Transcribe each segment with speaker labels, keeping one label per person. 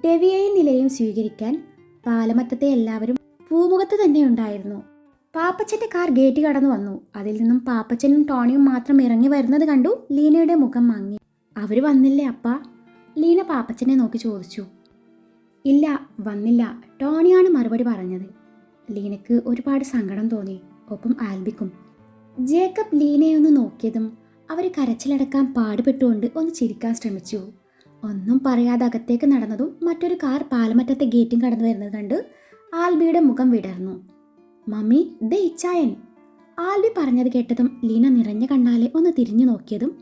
Speaker 1: ഡെവിയെയും നിലയും സ്വീകരിക്കാൻ പാലമറ്റത്തെ എല്ലാവരും പൂമുഖത്ത് തന്നെ ഉണ്ടായിരുന്നു. പാപ്പച്ചൻ്റെ കാർ ഗേറ്റ് കടന്നു വന്നു. അതിൽ നിന്നും പാപ്പച്ചനും ടോണിയും മാത്രം ഇറങ്ങി വരുന്നത് കണ്ടു ലീനയുടെ മുഖം മങ്ങി. അവർ വന്നില്ലേ അപ്പാ? ലീന പാപ്പച്ചനെ നോക്കി ചോദിച്ചു. ഇല്ല, വന്നില്ല, ടോണിയാണ് മറുപടി പറഞ്ഞത്. ലീനയ്ക്ക് ഒരുപാട് സങ്കടം തോന്നി, ഒപ്പം ആൽബിക്കും. ജേക്കബ് ലീനയെ ഒന്ന് നോക്കിയതും അവർ കരച്ചിലടക്കാൻ പാടുപെട്ടുകൊണ്ട് ഒന്ന് ചിരിക്കാൻ ശ്രമിച്ചു. ഒന്നും പറയാതെ അകത്തേക്ക് നടന്നതും മറ്റൊരു കാർ പാലമറ്റത്തെ ഗേറ്റും കടന്നു വരുന്നത് കണ്ട് ആൽബിയുടെ മുഖം വിടർന്നു. മമ്മി, ദേ ഇച്ചായൻ. ആൽബി പറഞ്ഞത് കേട്ടതും ലീന നിറഞ്ഞ കണ്ണാലെ ഒന്ന് തിരിഞ്ഞു നോക്കിയതും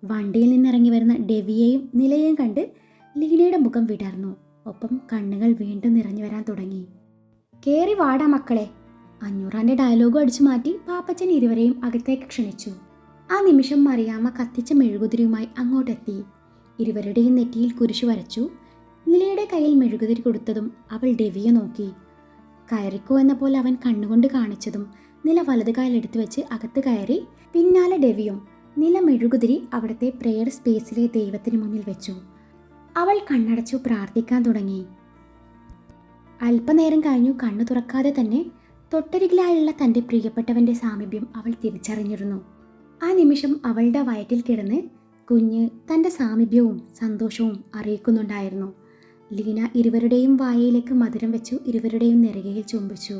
Speaker 1: വണ്ടിയിൽ നിന്നിറങ്ങി വരുന്ന ഡെവിയെയും നിലയെയും കണ്ട് ലീനയുടെ മുഖം വിടർന്നു. ഒപ്പം കണ്ണുകൾ വീണ്ടും നിറഞ്ഞു വരാൻ തുടങ്ങി. കേറി വാടാ മക്കളെ. 500 ഡയലോഗും അടിച്ചു മാറ്റി പാപ്പച്ചൻ ഇരുവരെയും അകത്തേക്ക് ക്ഷണിച്ചു. ആ നിമിഷം മറിയാമ്മ കത്തിച്ച മെഴുകുതിരിയുമായി അങ്ങോട്ടെത്തി. ഇരുവരുടെയും നെറ്റിയിൽ കുരിശു വരച്ചു. നിലയുടെ കയ്യിൽ മെഴുകുതിരി കൊടുത്തതും അവൾ ഡെവിയെ നോക്കി. കയറിക്കോ എന്ന പോലെ അവൻ കണ്ണുകൊണ്ട് കാണിച്ചതും നില വലത് കാലെടുത്തു വെച്ച് അകത്ത് കയറി. പിന്നാലെ ഡെവിയും. നില മെഴുകുതിരി അവിടുത്തെ പ്രെയർ സ്പേസിലെ ദൈവത്തിന് മുന്നിൽ വെച്ചു. അവൾ കണ്ണടച്ചു പ്രാർത്ഥിക്കാൻ തുടങ്ങി. അല്പനേരം കഴിഞ്ഞു കണ്ണു തുറക്കാതെ തന്നെ തൊട്ടരികിലായുള്ള തൻ്റെ പ്രിയപ്പെട്ടവൻ്റെ സാമീപ്യം അവൾ തിരിച്ചറിഞ്ഞിരുന്നു. ആ നിമിഷം അവളുടെ വയറ്റിൽ കിടന്ന് കുഞ്ഞ് തൻ്റെ സാമീപ്യവും സന്തോഷവും അറിയിക്കുന്നുണ്ടായിരുന്നു. ലീന ഇരുവരുടെയും വായയിലേക്ക് മധുരം വെച്ചു ഇരുവരുടെയും നെറുകയിൽ ചുംബിച്ചു.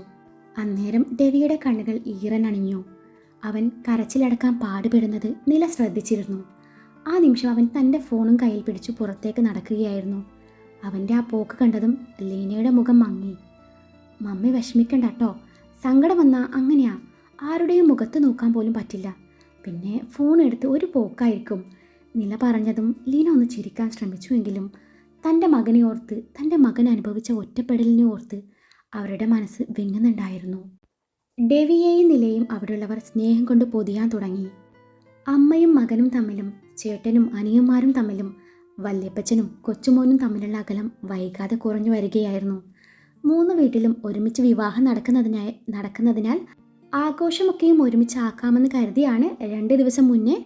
Speaker 1: അന്നേരം ഡെവിയുടെ കണ്ണുകൾ ഈറനണിഞ്ഞു. അവൻ കരച്ചിലടക്കാൻ പാടുപെടുന്നത് നില ശ്രദ്ധിച്ചിരുന്നു. ആ നിമിഷം അവൻ തൻ്റെ ഫോണും കയ്യിൽ പിടിച്ചു പുറത്തേക്ക് നടക്കുകയായിരുന്നു. അവൻ്റെ ആ പോക്ക് കണ്ടതും ലീനയുടെ മുഖം മങ്ങി. മമ്മി വിഷമിക്കണ്ട കേട്ടോ, സങ്കടം വന്നാൽ അങ്ങനെയാ, ആരുടെയും മുഖത്ത് നോക്കാൻ പോലും പറ്റില്ല. പിന്നെ ഫോൺ എടുത്ത് ഒരു പോക്കായിരിക്കും. നില പറഞ്ഞതും ലീന ഒന്ന് ചിരിക്കാൻ ശ്രമിച്ചുവെങ്കിലും തൻ്റെ മകനെ ഓർത്ത്, തൻ്റെ മകൻ അനുഭവിച്ച ഒറ്റപ്പെടലിനെ ഓർത്ത് അവരുടെ മനസ്സ് വിങ്ങുന്നുണ്ടായിരുന്നു. ഡെവിയെയും നിലയും അവിടെയുള്ളവർ സ്നേഹം കൊണ്ട് പൊതിയാൻ തുടങ്ങി. അമ്മയും മകനും തമ്മിലും ചേട്ടനും അനിയന്മാരും തമ്മിലും വല്യപ്പച്ചനും കൊച്ചുമോനും തമ്മിലുള്ള അകലം വൈകാതെ കുറഞ്ഞു വരികയായിരുന്നു. 3 വീട്ടിലും ഒരുമിച്ച് വിവാഹം നടക്കുന്നതിനാൽ ആഘോഷമൊക്കെയും ഒരുമിച്ചാക്കാമെന്ന് കരുതിയാണ് 2 ദിവസം മുന്നേ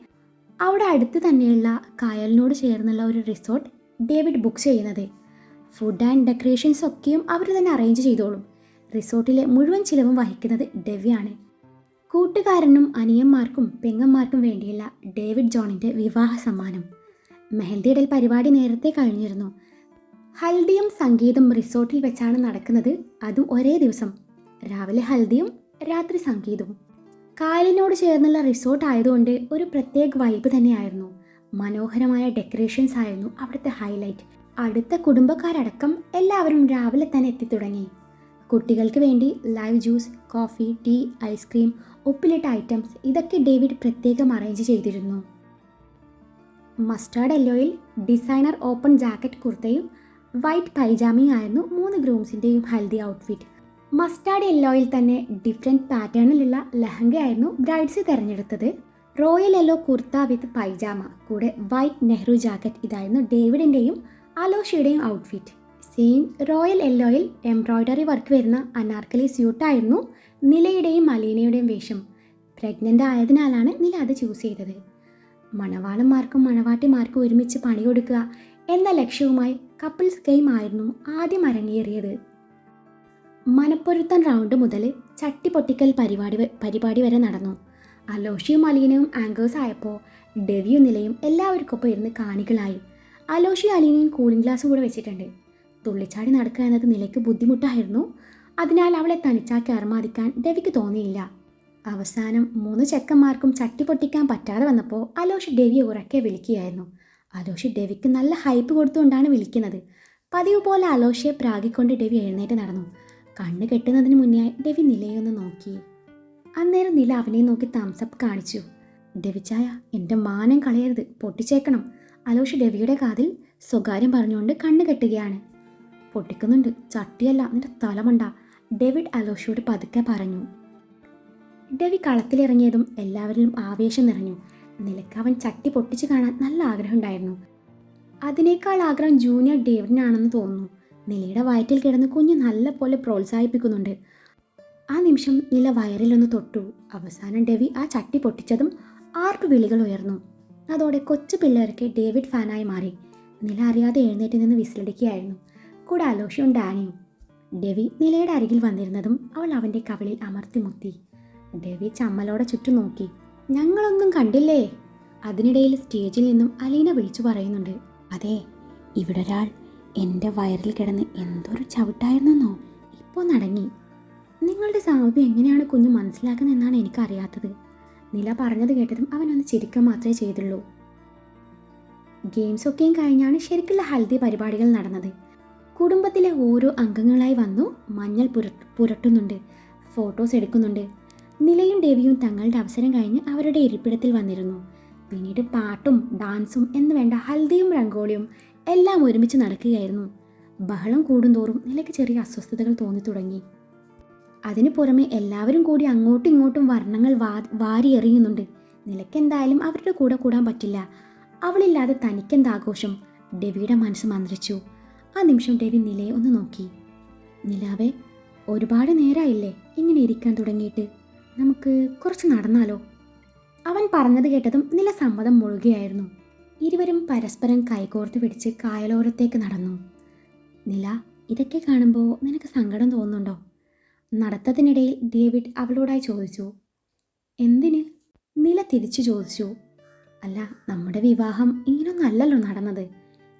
Speaker 1: അവിടെ അടുത്ത് തന്നെയുള്ള കായലിനോട് ചേർന്നുള്ള ഒരു റിസോർട്ട് ഡേവിഡ് ബുക്ക് ചെയ്യുന്നത്. ഫുഡ് ആൻഡ് ഡെക്കറേഷൻസ് ഒക്കെയും അവർ തന്നെ അറേഞ്ച് ചെയ്തോളും. റിസോർട്ടിലെ മുഴുവൻ ചിലവും വഹിക്കുന്നത് ഡെവിയാണ്. കൂട്ടുകാരനും അനിയന്മാർക്കും പെങ്ങന്മാർക്കും വേണ്ടിയുള്ള ഡേവിഡ് ജോണിൻ്റെ വിവാഹ സമ്മാനം. മെഹന്തിയിടൽ പരിപാടി നേരത്തെ കഴിഞ്ഞിരുന്നു. ഹൽദിയും സംഗീതും റിസോർട്ടിൽ വെച്ചാണ് നടക്കുന്നത്. അതും ഒരേ ദിവസം, രാവിലെ ഹൽദിയും രാത്രി സംഗീതവും. കായലിനോട് ചേർന്നുള്ള റിസോർട്ട് ആയതുകൊണ്ട് ഒരു പ്രത്യേക വൈബ് തന്നെയായിരുന്നു. മനോഹരമായ ഡെക്കറേഷൻസ് ആയിരുന്നു അവിടുത്തെ ഹൈലൈറ്റ്. അടുത്ത കുടുംബക്കാരടക്കം എല്ലാവരും രാവിലെ തന്നെ എത്തിത്തുടങ്ങി. കുട്ടികൾക്ക് വേണ്ടി live juice, coffee, tea, ice cream, ഉപ്പിലിട്ട ഐറ്റംസ് ഇതൊക്കെ ഡേവിഡ് പ്രത്യേകം അറേഞ്ച് ചെയ്തിരുന്നു. മസ്റ്റാർഡ് യെല്ലോയിൽ ഡിസൈനർ ഓപ്പൺ ജാക്കറ്റ് കുർത്തയും വൈറ്റ് പൈജാമയും ആയിരുന്നു 3 ഗ്രൂംസിൻ്റെയും ഹൽദി ഔട്ട്ഫിറ്റ്. മസ്റ്റാർഡ് യെല്ലോയിൽ തന്നെ ഡിഫറെൻറ്റ് പാറ്റേണിലുള്ള ലെഹങ്കയായിരുന്നു ബ്രൈഡ്സ് തിരഞ്ഞെടുത്തത്. Royal yellow kurta with pyjama കൂടെ വൈറ്റ് നെഹ്റു ജാക്കറ്റ് ഇതായിരുന്നു ഡേവിഡിൻ്റെയും അലോഷിയുടെയും ഔട്ട്ഫിറ്റ്. സെയിം റോയൽ യെല്ലോയിൽ എംബ്രോയ്ഡറി വർക്ക് വരുന്ന അനാർക്കലി സ്യൂട്ടായിരുന്നു നിലയുടെയും അലീനയുടെയും വേഷം. പ്രഗ്നൻ്റ് ആയതിനാലാണ് നില അത് ചൂസ് ചെയ്തത്. മണവാളന്മാർക്കും മണവാട്ടിമാർക്കും ഒരുമിച്ച് പണി കൊടുക്കുക എന്ന ലക്ഷ്യവുമായി കപ്പിൾസ് ഗെയിം ആയിരുന്നു ആദ്യം അരങ്ങേറിയത്. മനപ്പൊരുത്തൻ റൗണ്ട് മുതൽ ചട്ടി പൊട്ടിക്കൽ പരിപാടി വരെ നടന്നു. അലോഷിയും അലീനയും ആങ്കേഴ്സ് ആയപ്പോൾ ഡെവിയും നിലയും എല്ലാവർക്കൊപ്പം ഇരുന്ന് കാണികളായി. അലോഷിയും അലീനയും കൂളിംഗ് ഗ്ലാസ് കൂടെ വെച്ചിട്ടുണ്ട്. തുള്ളിച്ചാടി നടക്കുക എന്നത് നിലയ്ക്ക് ബുദ്ധിമുട്ടായിരുന്നു. അതിനാൽ അവളെ തനിച്ചാക്കി അർമാദിക്കാൻ ഡെവിക്ക് തോന്നിയില്ല. അവസാനം 3 ചെക്കന്മാർക്കും ചട്ടി പൊട്ടിക്കാൻ പറ്റാതെ വന്നപ്പോൾ അലോഷി ഡെവിയെ ഉറക്കെ വിളിക്കുകയായിരുന്നു. അലോഷി ഡെവിക്ക് നല്ല ഹൈപ്പ് കൊടുത്തുകൊണ്ടാണ് വിളിക്കുന്നത്. പതിവ് പോലെ അലോഷിയെ പ്രാഗിക്കൊണ്ട് ഡെവി എഴുന്നേറ്റ് നടന്നു. കണ്ണ് കെട്ടുന്നതിന് മുന്നേ ഡെവി നിലയൊന്ന് നോക്കി. അന്നേരം നില അവനെ നോക്കി തംസപ്പ് കാണിച്ചു. ഡെവിച്ചായ, എൻ്റെ മാനം കളയരുത്, പൊട്ടിച്ചേക്കണം. അലോഷി ഡെവിയുടെ കാതിൽ സ്വകാര്യം പറഞ്ഞുകൊണ്ട് കണ്ണ് കെട്ടുകയാണ്. പൊട്ടിക്കുന്നുണ്ട്, ചട്ടിയല്ല, നിന്റെ തലമണ്ട, ഡേവിഡ് അലോഷിയോട് പതുക്കെ പറഞ്ഞു. ഡെവി കളത്തിലിറങ്ങിയതും എല്ലാവരിലും ആവേശം നിറഞ്ഞു. നിലയ്ക്ക് അവൻ ചട്ടി പൊട്ടിച്ച് കാണാൻ നല്ല ആഗ്രഹം ഉണ്ടായിരുന്നു. അതിനേക്കാൾ ആഗ്രഹം ജൂനിയർ ഡേവിഡിനാണെന്ന് തോന്നുന്നു. നിലയുടെ വയറ്റിൽ കിടന്ന് കുഞ്ഞ് നല്ല പോലെ പ്രോത്സാഹിപ്പിക്കുന്നുണ്ട്. ആ നിമിഷം നില വയറിലൊന്ന് തൊട്ടു. അവസാനം ഡെവി ആ ചട്ടി പൊട്ടിച്ചതും ആർപ്പ് വിളികൾ ഉയർന്നു. അതോടെ കൊച്ചു പിള്ളേർക്ക് ഡേവിഡ് ഫാനായി മാറി. നില അറിയാതെ എഴുന്നേറ്റ് നിന്ന് വിസിലടിക്കുകയായിരുന്നു. കൂടെ അലോഷയും ഡാനിയും. ഡെവി നിലയുടെ അരികിൽ വന്നിരുന്നതും അവൾ അവൻ്റെ കവിളിൽ അമർത്തിമുത്തി. ഡെവി ചമ്മലോടെ ചുറ്റും നോക്കി. ഞങ്ങളൊന്നും കണ്ടില്ലേ? അതിനിടയിൽ സ്റ്റേജിൽ നിന്നും അലീന വിളിച്ചു പറയുന്നുണ്ട്. അതെ, ഇവിടെ ഒരാൾ എൻ്റെ വയറിൽ കിടന്ന് എന്തൊരു ചവിട്ടായിരുന്നെന്നോ. ഇപ്പോൾ നടങ്ങി. നിങ്ങളുടെ സാമീപ്യം എങ്ങനെയാണ് കുഞ്ഞ് മനസ്സിലാക്കുന്നതെന്നാണ് എനിക്കറിയാത്തത്. നില പറഞ്ഞത് കേട്ടതും അവനൊന്ന് ചിരിക്കുക മാത്രമേ ചെയ്തുള്ളൂ. ഗെയിംസൊക്കെയും കഴിഞ്ഞാണ് ശരിക്കുള്ള ഹൽദി പരിപാടികൾ നടന്നത്. കുടുംബത്തിലെ ഓരോ അംഗങ്ങളായി വന്നു മഞ്ഞൾ പുരട്ടുന്നുണ്ട്, ഫോട്ടോസ് എടുക്കുന്നുണ്ട്. നിലയും ഡെവിയും തങ്ങളുടെ അവസരം കഴിഞ്ഞ് അവരുടെ ഇരിപ്പിടത്തിൽ വന്നിരുന്നു. പിന്നീട് പാട്ടും ഡാൻസും എന്ന് വേണ്ട ഹൽദിയും രംഗോളിയും എല്ലാം ഒരുമിച്ച് നടക്കുകയായിരുന്നു. ബഹളം കൂടുന്തോറും നിലയ്ക്ക് ചെറിയ അസ്വസ്ഥതകൾ തോന്നി തുടങ്ങി. അതിനു പുറമെ എല്ലാവരും കൂടി അങ്ങോട്ടും ഇങ്ങോട്ടും വർണ്ണങ്ങൾ വാരി എറിയുന്നുണ്ട്. നിലയ്ക്ക് എന്തായാലും അവരുടെ കൂടെ കൂടാൻ പറ്റില്ല. അവളില്ലാതെ തനിക്കെന്താഘോഷം? ഡെവിയുടെ മനസ്സ് മന്ത്രിച്ചു. ആ നിമിഷം ഡെവി നിലയെ ഒന്ന് നോക്കി. നിലാവേ, ഒരുപാട് നേരമായില്ലേ ഇങ്ങനെ ഇരിക്കാൻ തുടങ്ങിയിട്ട്? നമുക്ക് കുറച്ച് നടന്നാലോ? അവൻ പറഞ്ഞത് കേട്ടതും നില സമ്മതം മുഴുകയായിരുന്നു. ഇരുവരും പരസ്പരം കൈകോർത്ത് പിടിച്ച് കായലോരത്തേക്ക് നടന്നു. നില, ഇതൊക്കെ കാണുമ്പോൾ നിനക്ക് സങ്കടം തോന്നുന്നുണ്ടോ? നടത്തത്തിനിടയിൽ ഡേവിഡ് അവളോടായി ചോദിച്ചു. എന്തിന്? നില തിരിച്ചു ചോദിച്ചു. അല്ല, നമ്മുടെ വിവാഹം ഇങ്ങനൊന്നല്ലല്ലോ നടന്നത്.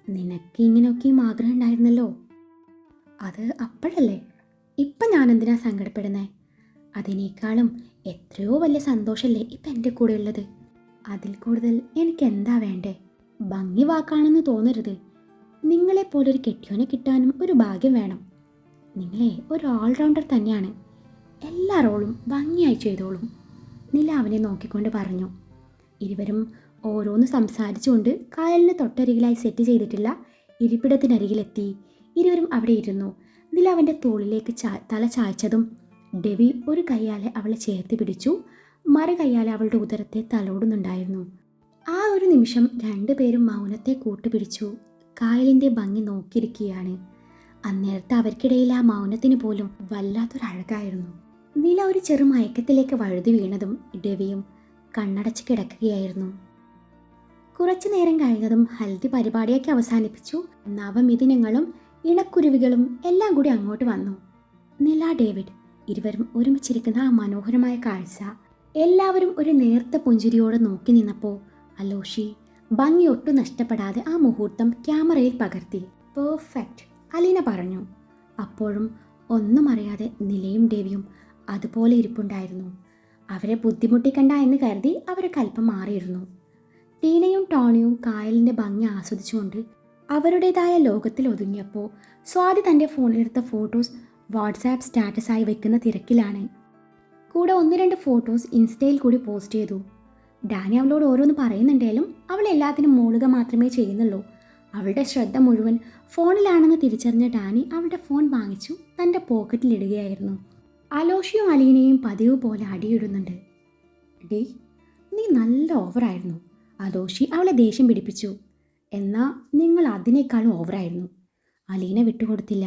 Speaker 1: നിനക്ക് ഇങ്ങനെയൊക്കെയും ആഗ്രഹം ഉണ്ടായിരുന്നല്ലോ. അത് അപ്പോഴല്ലേ. ഇപ്പം ഞാനെന്തിനാ സങ്കടപ്പെടുന്നേ? അതിനേക്കാളും എത്രയോ വലിയ സന്തോഷമല്ലേ ഇപ്പം എൻ്റെ കൂടെ ഉള്ളത്. അതിൽ കൂടുതൽ എനിക്ക് എന്താ വേണ്ടേ? ഭംഗി വാക്കാണെന്ന് തോന്നരുത്. നിങ്ങളെപ്പോലൊരു കെട്ടിയോനെ കിട്ടാനും ഒരു ഭാഗ്യം വേണം. നിങ്ങളെ ഒരു ഓൾറൗണ്ടർ തന്നെയാണ്. എല്ലാ റോളും ഭംഗിയായി ചെയ്തോളും. നില അവനെ നോക്കിക്കൊണ്ട് പറഞ്ഞു. ഇരുവരും ഓരോന്ന് സംസാരിച്ചുകൊണ്ട് കായലിന് തൊട്ടരികിലായി സെറ്റ് ചെയ്തിട്ടുള്ള ഇരിപ്പിടത്തിനരികിലെത്തി. ഇരുവരും അവിടെ ഇരുന്നു. നില അവൻ്റെ തോളിലേക്ക് തല ചായ്ച്ചതും ഡെവി ഒരു കൈയാലെ അവളെ ചേർത്ത് പിടിച്ചു, മറു കൈയാലെ അവളുടെ ഉദരത്തെ തലോടുന്നുണ്ടായിരുന്നു. ആ ഒരു നിമിഷം രണ്ടുപേരും മൗനത്തെ കൂട്ടുപിടിച്ചു കായലിൻ്റെ ഭംഗി നോക്കിയിരിക്കുകയാണ്. അന്നേരത്തെ അവർക്കിടയിൽ ആ മൗനത്തിന് പോലും വല്ലാത്തൊരഴകായിരുന്നു. നില ഒരു ചെറു മയക്കത്തിലേക്ക് വഴുതി വീണതും ഡെവിയും കണ്ണടച്ച് കിടക്കുകയായിരുന്നു. കുറച്ചു നേരം കഴിഞ്ഞതും ഹൽദി പരിപാടിയൊക്കെ അവസാനിപ്പിച്ചു. നവമിഥുനങ്ങളും ഇണക്കുരുവികളും എല്ലാം കൂടി അങ്ങോട്ട് വന്നു. നില, ഡേവിഡ് ഇരുവരും ഒരുമിച്ചിരിക്കുന്ന ആ മനോഹരമായ കാഴ്ച എല്ലാവരും ഒരു നേർത്ത പുഞ്ചിരിയോടെ നോക്കി നിന്നപ്പോൾ അലോഷി ഭംഗി ഒട്ടും നഷ്ടപ്പെടാതെ ആ മുഹൂർത്തം ക്യാമറയിൽ പകർത്തി. പെർഫെക്റ്റ്, അലീന പറഞ്ഞു. അപ്പോഴും ഒന്നും അറിയാതെ നിലയും ഡേവിയും അതുപോലെ ഇരിപ്പുണ്ടായിരുന്നു. അവരെ ബുദ്ധിമുട്ടിക്കണ്ട എന്ന് കരുതി അവരൊക്കെ അല്പം മാറിയിരുന്നു. ടീനയും ടോണിയും കായലിൻ്റെ ഭംഗി ആസ്വദിച്ചുകൊണ്ട് അവരുടേതായ ലോകത്തിൽ ഒതുങ്ങിയപ്പോൾ സ്വാതി തൻ്റെ ഫോണിലെടുത്ത ഫോട്ടോസ് വാട്സാപ്പ് സ്റ്റാറ്റസായി വെക്കുന്ന തിരക്കിലാണ്. കൂടെ 1-2 ഫോട്ടോസ് ഇൻസ്റ്റയിൽ കൂടി പോസ്റ്റ് ചെയ്തു. ഡാനി അവളോട് ഓരോന്ന് പറയുന്നുണ്ടെങ്കിലും അവൾ എല്ലാത്തിനും മൂളുക മാത്രമേ ചെയ്യുന്നുള്ളൂ. അവളുടെ ശ്രദ്ധ മുഴുവൻ ഫോണിലാണെന്ന് തിരിച്ചറിഞ്ഞ ഡാനി അവളുടെ ഫോൺ വാങ്ങിച്ചു തൻ്റെ പോക്കറ്റിലിടുകയായിരുന്നു. അലോഷിയും അലീനയും പതിവ് പോലെ അടിയിടുന്നുണ്ട്. ഡേ, നീ നല്ല ഓവറായിരുന്നു. അലോഷി അവളെ ദേഷ്യം പിടിപ്പിച്ചു. എന്നാൽ നിങ്ങൾ അതിനേക്കാളും ഓവറായിരുന്നു. അലീന വിട്ടുകൊടുത്തില്ല.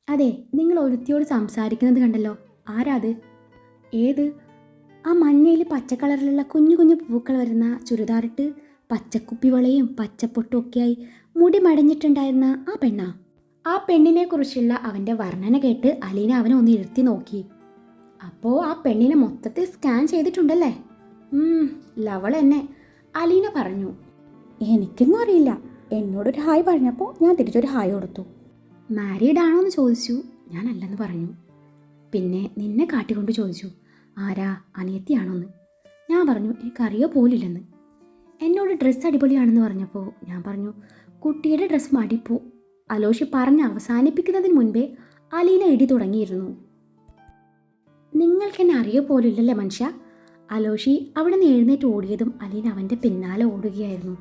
Speaker 1: അതെ, നിങ്ങൾ ഒരുത്തിയോട് സംസാരിക്കുന്നത് കണ്ടല്ലോ. ആരാ അത്? ഏത്? ആ മഞ്ഞയിൽ പച്ച കളറിലുള്ള കുഞ്ഞു കുഞ്ഞു പൂക്കൾ വരുന്ന ചുരിദാറിട്ട് പച്ചക്കുപ്പിവളയും പച്ചപ്പൊട്ടും ഒക്കെയായി മുടി മടഞ്ഞിട്ടുണ്ടായിരുന്ന ആ പെണ്ണാ? ആ പെണ്ണിനെ കുറിച്ചുള്ള അവൻ്റെ വർണ്ണന കേട്ട് അലീന അവനെ ഒന്ന് ഇരുത്തി നോക്കി. അപ്പോൾ ആ പെണ്ണിനെ മൊത്തത്തിൽ സ്കാൻ ചെയ്തിട്ടുണ്ടല്ലേ? ലവൾ എന്നെ, അലീന പറഞ്ഞു. എനിക്കൊന്നും അറിയില്ല. എന്നോടൊരു ഹായ് പറഞ്ഞപ്പോൾ ഞാൻ തിരിച്ചൊരു ഹായ് കൊടുത്തു. മാരീഡ് ആണോ എന്ന് ചോദിച്ചു. ഞാൻ അല്ലെന്ന് പറഞ്ഞു. പിന്നെ നിന്നെ കാട്ടിക്കൊണ്ട് ചോദിച്ചു ആരാ, അനിയത്തിയാണോന്ന്. ഞാൻ പറഞ്ഞു എനിക്കറിയോ പോലില്ലെന്ന്. എന്നോട് ഡ്രസ്സ് അടിപൊളിയാണെന്ന് പറഞ്ഞപ്പോൾ ഞാൻ പറഞ്ഞു കുട്ടിയുടെ ഡ്രസ്സ് മടിപ്പോ. അലോഷി പറഞ്ഞ് അവസാനിപ്പിക്കുന്നതിന് മുൻപേ അലീന ഇടി തുടങ്ങിയിരുന്നു. നിങ്ങൾക്കെന്നെ അറിയോ പോലില്ലല്ലേ മനുഷ്യ. അലോഷി അവിടെ നിന്ന് എഴുന്നേറ്റ് ഓടിയതും അലീന അവൻ്റെ പിന്നാലെ ഓടുകയായിരുന്നു.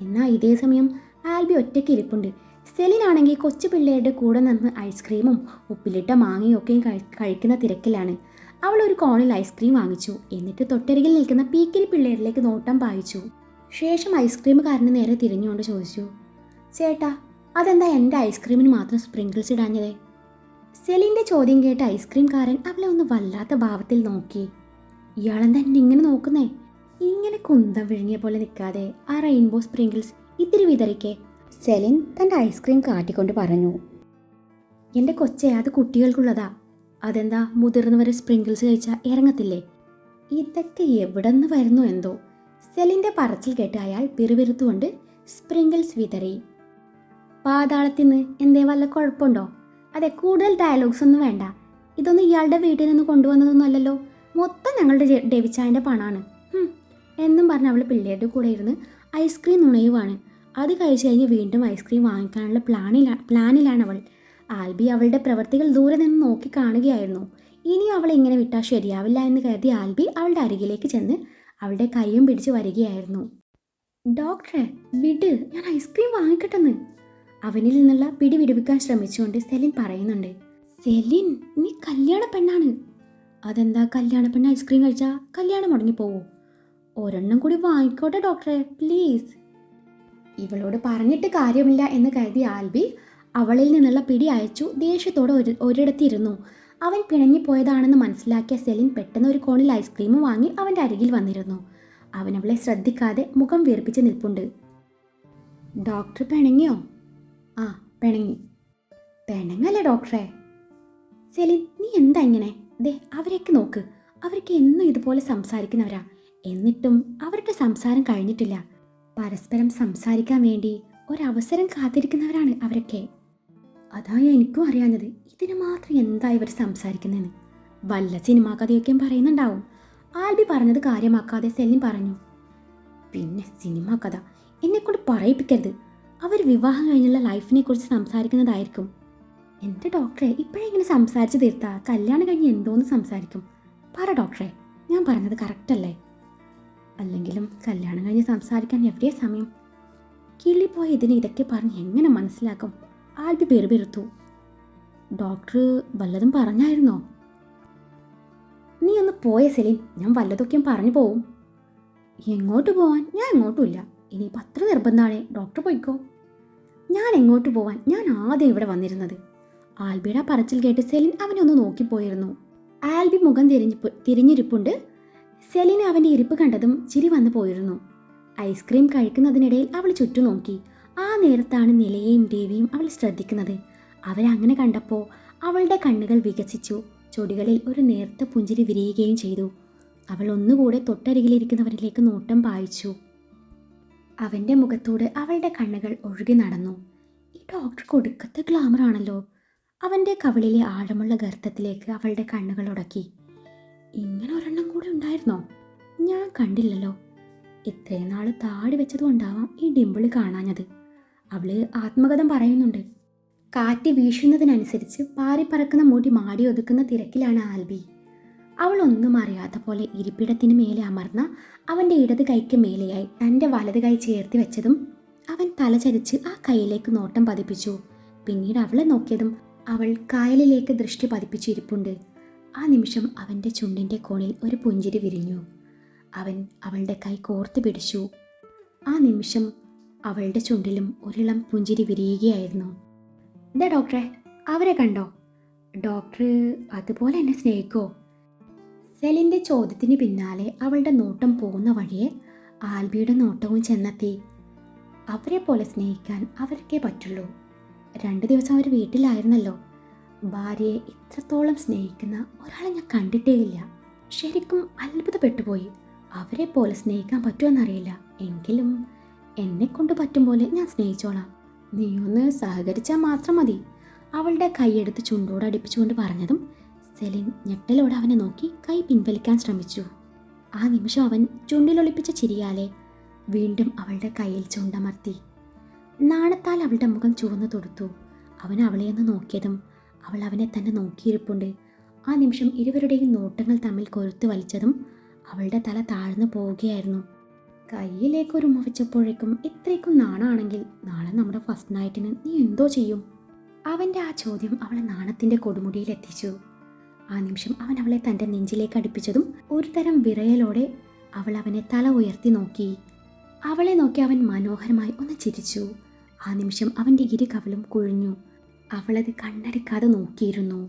Speaker 1: എന്നാൽ ഇതേ സമയം ആൽബി ഒറ്റയ്ക്ക് ഇരിപ്പുണ്ട്. സെലിനാണെങ്കിൽ കൊച്ചു പിള്ളേരുടെ കൂടെ നിന്ന് ഐസ്ക്രീമും ഉപ്പിലിട്ട മാങ്ങയും ഒക്കെയും കഴിക്കുന്ന തിരക്കിലാണ്. അവൾ ഒരു കോണിൽ ഐസ്ക്രീം വാങ്ങിച്ചു. എന്നിട്ട് തൊട്ടരികിൽ നിൽക്കുന്ന പീക്കിരി പിള്ളേരിലേക്ക് നോട്ടം പായിച്ചു. ശേഷം ഐസ്ക്രീമുകാരന് നേരെ തിരിഞ്ഞുകൊണ്ട് ചോദിച്ചു, ചേട്ടാ അതെന്താ എൻ്റെ ഐസ്ക്രീമിന് മാത്രം സ്പ്രിങ്കിൾസ് ഇടാഞ്ഞതേ? സെലിൻ്റെ ചോദ്യം കേട്ട് ഐസ്ക്രീംകാരൻ അവളെ ഒന്ന് വല്ലാത്ത ഭാവത്തിൽ നോക്കി. ഇയാളെന്താ എന്നെ ഇങ്ങനെ നോക്കുന്നേ? ഇങ്ങനെ കുന്തം വിഴുങ്ങിയ പോലെ നിൽക്കാതെ ആ റെയിൻബോ സ്പ്രിങ്കിൾസ് ഇത്തിരി വിതറിക്കേ. സെലിൻ തൻ്റെ ഐസ്ക്രീം കാട്ടിക്കൊണ്ട് പറഞ്ഞു. എൻ്റെ കൊച്ചേ, അത് കുട്ടികൾക്കുള്ളതാ. അതെന്താ മുതിർന്നവർ സ്പ്രിങ്കിൾസ് കഴിച്ചാൽ ഇറങ്ങത്തില്ലേ? ഇതൊക്കെ എവിടെ നിന്ന് വരുന്നു എന്തോ. സെലിൻ്റെ പറച്ചിൽ കേട്ട് അയാൾ പിറുപിറുത്തുകൊണ്ട് സ്പ്രിങ്കിൾസ് വിതറി. പാതാളത്തിൽ നിന്ന് എന്തേ വല്ല കുഴപ്പമുണ്ടോ? അതെ, കൂടുതൽ ഡയലോഗ്സ് ഒന്നും വേണ്ട. ഇതൊന്നും ഇയാളുടെ വീട്ടിൽ നിന്ന് കൊണ്ടുവന്നതൊന്നും അല്ലല്ലോ. മൊത്തം ഞങ്ങളുടെ ഡെവിച്ചായൻ്റെ പണമാണ് എന്നും പറഞ്ഞ് അവൾ പിള്ളേരുടെ കൂടെ ഇരുന്ന് ഐസ്ക്രീം നുണയുവാണ്. അത് കഴിച്ചു കഴിഞ്ഞ് വീണ്ടും ഐസ്ക്രീം വാങ്ങിക്കാനുള്ള പ്ലാനിലാണ് അവൾ. ആൽബി അവളുടെ പ്രവൃത്തികൾ ദൂരെ നിന്ന് നോക്കി കാണുകയായിരുന്നു. ഇനി അവളെ ഇങ്ങനെ വിട്ടാൽ ശരിയാവില്ല എന്ന് കരുതി ആൽബി അവളുടെ അരികിലേക്ക് ചെന്ന് അവളുടെ കൈയും പിടിച്ച് വരികയായിരുന്നു. ഡോക്ടറെ വിട്, ഞാൻ ഐസ്ക്രീം വാങ്ങിക്കട്ടെന്ന് അവനിൽ നിന്നുള്ള പിടി വിടുവിക്കാൻ ശ്രമിച്ചുകൊണ്ട് സെലിൻ പറയുന്നുണ്ട്. സെലിൻ, നീ കല്യാണ പെണ്ണാണ്. അതെന്താ കല്യാണ പെണ്ണ് ഐസ്ക്രീം കഴിച്ചാൽ കല്യാണം മുടങ്ങിപ്പോവോ? ഒരെണ്ണം കൂടി വാങ്ങിക്കോട്ടെ ഡോക്ടറെ, പ്ലീസ്. ഇവളോട് പറഞ്ഞിട്ട് കാര്യമില്ല എന്ന് കരുതി ആൽബി അവളിൽ നിന്നുള്ള പിടി അയച്ചു ദേഷ്യത്തോടെ ഒരിടത്തിരുന്നു. അവൻ പിണങ്ങിപ്പോയതാണെന്ന് മനസ്സിലാക്കിയ സെലിൻ പെട്ടെന്ന് ഒരു കോണിൽ ഐസ്ക്രീം വാങ്ങി അവൻ്റെ അരികിൽ വന്നിരുന്നു. അവൻ അവളെ ശ്രദ്ധിക്കാതെ മുഖം വീർപ്പിച്ച് നിൽപ്പുണ്ട്. ഡോക്ടർ പിണങ്ങിയോ? ആ, പിണങ്ങി. പിണങ്ങല്ലേ ഡോക്ടറെ? സെലിൻ, നീ എന്താ ഇങ്ങനെ? ദേ, അവരെയൊക്കെ നോക്ക്. അവരൊക്കെ എന്നും ഇതുപോലെ സംസാരിക്കുന്നവരാ. എന്നിട്ടും അവരുടെ സംസാരം കഴിഞ്ഞിട്ടില്ല. പരസ്പരം സംസാരിക്കാൻ വേണ്ടി ഒരവസരം കാത്തിരിക്കുന്നവരാണ് അവരൊക്കെ. അതാ എനിക്കും അറിയാഞ്ഞത്, ഇതിന് മാത്രം എന്താ ഇവർ സംസാരിക്കുന്നതെന്ന്. വല്ല സിനിമാ കഥയൊക്കെയും പറയുന്നുണ്ടാവും. ആൽബി പറഞ്ഞത് കാര്യമാക്കാതെ സെലിൻ പറഞ്ഞു. പിന്നെ സിനിമാ കഥ എന്നെക്കൊണ്ട് പറയിപ്പിക്കരുത്. അവർ വിവാഹം കഴിഞ്ഞുള്ള ലൈഫിനെ കുറിച്ച് സംസാരിക്കുന്നതായിരിക്കും. എൻ്റെ ഡോക്ടറെ, ഇപ്പോഴെങ്ങനെ സംസാരിച്ച് തീർത്താ കല്യാണം കഴിഞ്ഞ് എന്തോന്ന് സംസാരിക്കും? പറ ഡോക്ടറെ, ഞാൻ പറഞ്ഞത് കറക്റ്റല്ലേ? അല്ലെങ്കിലും കല്യാണം കഴിഞ്ഞ് സംസാരിക്കാൻ എവിടെയാ സമയം? കിള്ളിപ്പോയ ഇതിന് ഇതൊക്കെ പറഞ്ഞ് എങ്ങനെ മനസ്സിലാക്കും? ആൽബി പെറുപെറുത്തു. ഡോക്ടർ വല്ലതും പറഞ്ഞായിരുന്നോ? നീ ഒന്ന് പോയ സെലിൻ, ഞാൻ വല്ലതൊക്കെയും പറഞ്ഞു പോവും. എങ്ങോട്ട് പോവാൻ? ഞാൻ എങ്ങോട്ടുമില്ല. ഇനിയിപ്പോൾ അത്ര നിർബന്ധമാണ്, ഡോക്ടർ പോയിക്കോ. ഞാൻ എങ്ങോട്ട് പോവാൻ? ഞാൻ ആദ്യം ഇവിടെ വന്നിരുന്നത്. ആൽബിയുടെ പറച്ചിൽ കേട്ട് സെലിൻ അവനെ ഒന്ന് നോക്കിപ്പോയിരുന്നു. ആൽബി മുഖം തിരിഞ്ഞിരിപ്പുണ്ട്. സെലിന് അവൻ്റെ ഇരിപ്പ് കണ്ടതും ചിരി വന്നു പോയിരുന്നു. ഐസ്ക്രീം കഴിക്കുന്നതിനിടയിൽ അവൾ ചുറ്റും നോക്കി. ആ നേരത്താണ് നിലയെയും ദേവിയും അവൾ ശ്രദ്ധിക്കുന്നത്. അവരങ്ങനെ കണ്ടപ്പോൾ അവളുടെ കണ്ണുകൾ വികസിച്ചു. ചൊടികളിൽ ഒരു നേർത്ത പുഞ്ചിരി വിരിയുകയും ചെയ്തു. അവൾ ഒന്നുകൂടെ തൊട്ടരികിലിരിക്കുന്നവരിലേക്ക് നോട്ടം പായിച്ചു. അവൻ്റെ മുഖത്തോട് അവളുടെ കണ്ണുകൾ ഒഴുകി നടന്നു. ഈ ഡോക്ടർ കൊടുക്കത്തെ ഗ്ലാമറാണല്ലോ. അവൻ്റെ കവിളിലെ ആഴമുള്ള ഗർത്തത്തിലേക്ക് അവളുടെ കണ്ണുകൾ ഉടക്കി. ഇങ്ങനെ ഒരെണ്ണം കൂടെ ഉണ്ടായിരുന്നോ? ഞാൻ കണ്ടില്ലല്ലോ. ഇത്രയും നാൾ താടി വെച്ചതുകൊണ്ടാവാം ഈ ഡിമ്പിള് കാണാഞ്ഞത്. അവള് ആത്മകഥം പറയുന്നുണ്ട്. കാറ്റ് വീശുന്നതിനനുസരിച്ച് പാറിപ്പറക്കുന്ന മുടി മാടി ഒതുക്കുന്ന തിരക്കിലാണ് ആൽബി. അവൾ ഒന്നും അറിയാത്ത പോലെ ഇരിപ്പിടത്തിന് മേലെ അമർന്ന അവൻ്റെ ഇടത് കൈക്ക് മേലെയായി തൻ്റെ വലത് കൈ ചേർത്തി വെച്ചതും അവൻ തലചരിച്ച് ആ കൈയിലേക്ക് നോട്ടം പതിപ്പിച്ചു. പിന്നീട് അവളെ നോക്കിയതും അവൾ കായലിലേക്ക് ദൃഷ്ടി പതിപ്പിച്ചിരിപ്പുണ്ട്. ആ നിമിഷം അവൻ്റെ ചുണ്ടിൻ്റെ കോണിൽ ഒരു പുഞ്ചിരി വിരിഞ്ഞു. അവൻ അവളുടെ കൈ കോർത്ത് പിടിച്ചു. ആ നിമിഷം അവളുടെ ചുണ്ടിലും ഒരിളം പുഞ്ചിരി വിരിയുകയായിരുന്നു. ദാ ഡോക്ടറെ, അവരെ കണ്ടോ? ഡോക്ടർ അതുപോലെ എന്നെ സ്നേഹിക്കോ? സെലിൻ്റെ ചോദ്യത്തിന് പിന്നാലെ അവളുടെ നോട്ടം പോകുന്ന വഴിയെ ആൽബിയുടെ നോട്ടവും ചെന്നെത്തി. അവരെ പോലെ സ്നേഹിക്കാൻ അവർക്കേ പറ്റുള്ളൂ. 2 ദിവസം അവർ വീട്ടിലായിരുന്നല്ലോ. ഭാര്യയെ ഇത്രത്തോളം സ്നേഹിക്കുന്ന ഒരാളെ ഞാൻ കണ്ടിട്ടേയില്ല. ശരിക്കും അത്ഭുതപ്പെട്ടുപോയി. അവരെ പോലെ സ്നേഹിക്കാൻ പറ്റുമെന്നറിയില്ല. എങ്കിലും എന്നെക്കൊണ്ട് പറ്റും പോലെ ഞാൻ സ്നേഹിച്ചോളാം. നീ ഒന്ന് സഹകരിച്ചാൽ മാത്രം മതി. അവളുടെ കൈയെടുത്ത് ചുണ്ടോട് അടുപ്പിച്ചുകൊണ്ട് പറഞ്ഞതും സെലിൻ ഞെട്ടലോടെ അവനെ നോക്കി കൈ പിൻവലിക്കാൻ ശ്രമിച്ചു. ആ നിമിഷം അവൻ ചുണ്ടിലൊളിപ്പിച്ച ചിരിയാലെ വീണ്ടും അവളുടെ കയ്യിൽ ചുണ്ടമർത്തി. നാണത്താൽ അവളുടെ മുഖം ചുവന്നു തൊടുത്തു. അവൻ അവളെയൊന്ന് നോക്കിയതും അവൾ അവനെ തന്നെ നോക്കിയിരിപ്പുണ്ട്. ആ നിമിഷം ഇരുവരുടെയും നോട്ടങ്ങൾ തമ്മിൽ കൊരുത്ത് വലിച്ചതും അവളുടെ തല താഴ്ന്നു പോവുകയായിരുന്നു. കയ്യിലേക്ക് ഒരു വെച്ചപ്പോഴേക്കും ഇത്രയ്ക്കും നാണാണെങ്കിൽ നാളെ നമ്മുടെ ഫസ്റ്റ് നൈറ്റിന് നീ എന്തോ ചെയ്യും? അവൻ്റെ ആ ചോദ്യം അവളെ നാണത്തിൻ്റെ കൊടുമുടിയിലെത്തിച്ചു. ആ നിമിഷം അവൻ അവളെ തൻ്റെ നെഞ്ചിലേക്ക് അടുപ്പിച്ചതും ഒരു തരം വിറയലോടെ അവൾ അവനെ തല ഉയർത്തി നോക്കി. അവളെ നോക്കി അവൻ മനോഹരമായി ഒന്ന് ചിരിച്ചു. ആ നിമിഷം അവൻ്റെ ഇരു കവിളും കുഴിഞ്ഞു. അവളത് കണ്ണടിക്കാതെ നോക്കിയിരുന്നു.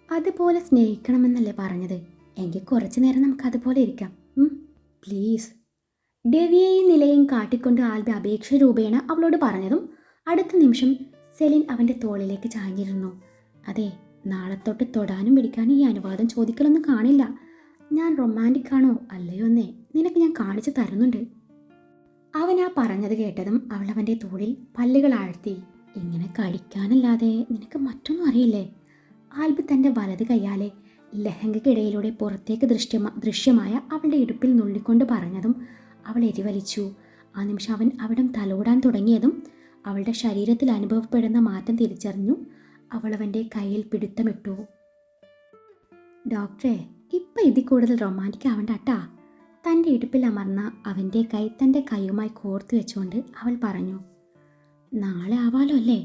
Speaker 1: അതുപോലെ സ്നേഹിക്കണമെന്നല്ലേ പറഞ്ഞത്? എങ്കിൽ കുറച്ചു നേരം നമുക്ക് അതുപോലെ ഇരിക്കാം, പ്ലീസ്. ഡെവിയെയും നിലയും കാട്ടിക്കൊണ്ട് ആൽബി അപേക്ഷ രൂപേണ അവളോട് പറഞ്ഞതും അടുത്ത നിമിഷം സെലിൻ അവൻ്റെ തോളിലേക്ക് ചാഞ്ഞിരുന്നു. അതെ, നാളെ തൊട്ട് തൊടാനും പിടിക്കാനും ഈ അനുവാദം ചോദിക്കലൊന്നും കാണില്ല. ഞാൻ റൊമാൻറ്റിക് ആണോ അല്ലയോ എന്നേ നിനക്ക് ഞാൻ കാണിച്ചു തരുന്നുണ്ട്. അവൻ ആ പറഞ്ഞത് കേട്ടതും അവൾ അവൻ്റെ തോളിൽ പല്ലുകൾ ആഴ്ത്തി. ഇങ്ങനെ കഴിക്കാനല്ലാതെ നിനക്ക് മറ്റൊന്നും അറിയില്ലേ? ആൽബി തൻ്റെ വലത് കൈയാലെ ലഹങ്കയ്ക്കിടയിലൂടെ പുറത്തേക്ക് ദൃശ്യമായ അവളുടെ ഇടുപ്പിൽ നുള്ളിക്കൊണ്ട് പറഞ്ഞതും അവൾ എരിവലിച്ചു. ആ നിമിഷം അവൻ അവിടം തലോടാൻ തുടങ്ങിയതും അവളുടെ ശരീരത്തിൽ അനുഭവപ്പെടുന്ന മാറ്റം തിരിച്ചറിഞ്ഞു. അവൾ അവൻ്റെ കയ്യിൽ പിടുത്തമിട്ടു. ഡോക്ടറെ, ഇപ്പം ഇതിൽ കൂടുതൽ റൊമാൻറ്റിക് ആവണ്ട കേട്ടാ. തൻ്റെ ഇടുപ്പിൽ അമർന്ന അവൻ്റെ കൈ തൻ്റെ കൈയുമായി കോർത്തു വെച്ചുകൊണ്ട് അവൾ പറഞ്ഞു. നാളെ ആവാലോ അല്ലേ?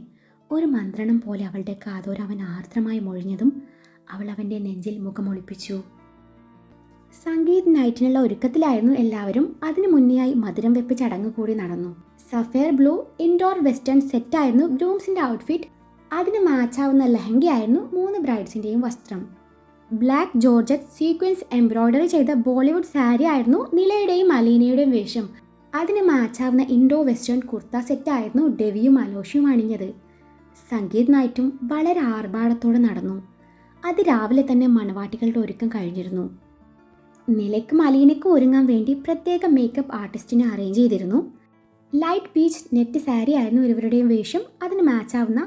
Speaker 1: ഒരു മന്ത്രണം പോലെ അവളുടെ കാതോര അവൻ ആർദ്രമായി മൊഴിഞ്ഞതും അവൾ അവൻ്റെ നെഞ്ചിൽ മുഖമൊളിപ്പിച്ചു. സംഗീത് നൈറ്റിനുള്ള ഒരുക്കത്തിലായിരുന്നു എല്ലാവരും. അതിനു മുന്നെയായി മധുരം വെപ്പ് ചടങ്ങ് കൂടി നടന്നു. സഫയർ ബ്ലൂ ഇൻഡോർ വെസ്റ്റേൺ സെറ്റായിരുന്നു ഗ്രൂംസിൻ്റെ ഔട്ട്ഫിറ്റ്. അതിന് മാച്ചാവുന്ന ലഹങ്കയായിരുന്നു 3 ബ്രൈഡ്സിൻ്റെയും വസ്ത്രം. ബ്ലാക്ക് ജോർജറ്റ് സീക്വൻസ് എംബ്രോയ്ഡറി ചെയ്ത ബോളിവുഡ് സാരി ആയിരുന്നു നിലയുടെയും അലീനയുടെയും വേഷം. അതിന് മാച്ചാവുന്ന ഇൻഡോ വെസ്റ്റേൺ കുർത്ത സെറ്റായിരുന്നു ഡെവിയും അലോഷിയും അണിഞ്ഞത്. സംഗീത് നൈറ്റും വളരെ ആർഭാടത്തോടെ നടന്നു. രാവിലെ തന്നെ മണവാട്ടികളുടെ ഒരുക്കം കഴിഞ്ഞിരുന്നു. നിലയ്ക്കും അലീനയ്ക്കും ഒരുങ്ങാൻ വേണ്ടി പ്രത്യേക മേക്കപ്പ് ആർട്ടിസ്റ്റിനെ അറേഞ്ച് ചെയ്തിരുന്നു. ലൈറ്റ് പീച്ച് നെറ്റ് സാരി ആയിരുന്നു ഇരുവരുടെയും വേഷം. അതിന് മാച്ചാവുന്ന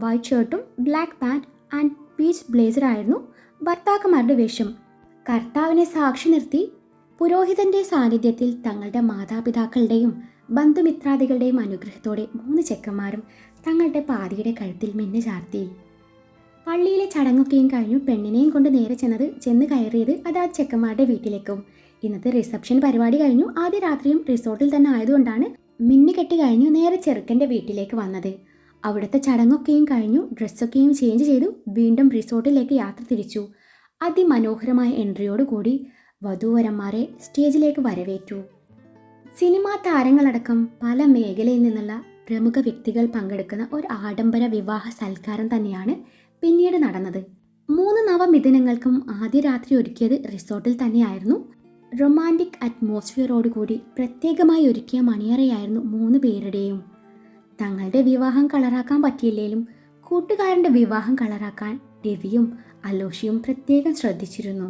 Speaker 1: വൈറ്റ് ഷർട്ടും black pant and peach blazer ആയിരുന്നു ഭർത്താക്കന്മാരുടെ വേഷം. കർത്താവിനെ സാക്ഷി നിർത്തി പുരോഹിതന്റെ സാന്നിധ്യത്തിൽ തങ്ങളുടെ മാതാപിതാക്കളുടെയും ബന്ധുമിത്രാദികളുടെയും അനുഗ്രഹത്തോടെ 3 ചെക്കന്മാരും തങ്ങളുടെ പാതിയുടെ കഴുത്തിൽ മിന്നു ചാർത്തി. പള്ളിയിലെ ചടങ്ങൊക്കെയും കഴിഞ്ഞു പെണ്ണിനെയും കൊണ്ട് നേരെ ചെന്ന് കയറിയത് അതാത് ചെക്കന്മാരുടെ വീട്ടിലേക്കും. ഇന്നത്തെ റിസപ്ഷൻ പരിപാടി കഴിഞ്ഞു. ആദ്യ രാത്രിയും റിസോർട്ടിൽ തന്നെ ആയതുകൊണ്ടാണ് മിന്നുകെട്ട് കഴിഞ്ഞു നേരെ ചെറുക്കൻ്റെ വീട്ടിലേക്ക് വന്നത്. അവിടുത്തെ ചടങ്ങൊക്കെയും കഴിഞ്ഞു ഡ്രസ്സൊക്കെയും ചേഞ്ച് ചെയ്തു വീണ്ടും റിസോർട്ടിലേക്ക് യാത്ര തിരിച്ചു. അതിമനോഹരമായ എൻട്രിയോടുകൂടി വധൂവരന്മാരെ സ്റ്റേജിലേക്ക് വരവേറ്റു. സിനിമാ താരങ്ങളടക്കം പല മേഖലയിൽ നിന്നുള്ള പ്രമുഖ വ്യക്തികൾ പങ്കെടുക്കുന്ന ഒരു ആഡംബര വിവാഹ സൽക്കാരം തന്നെയാണ് പിന്നീട് നടന്നത്. 3 നവമിഥുനങ്ങൾക്കും ആദ്യ രാത്രി ഒരുക്കിയത് റിസോർട്ടിൽ തന്നെയായിരുന്നു. റൊമാൻറ്റിക് അറ്റ്മോസ്ഫിയറോടുകൂടി പ്രത്യേകമായി ഒരുക്കിയ മണിയറയായിരുന്നു 3 പേരുടെയും. തങ്ങളുടെ വിവാഹം കളറാക്കാൻ പറ്റിയില്ലേലും കൂട്ടുകാരൻ്റെ വിവാഹം കളറാക്കാൻ രവിയും അലോഷിയും പ്രത്യേകം ശ്രദ്ധിച്ചിരുന്നു.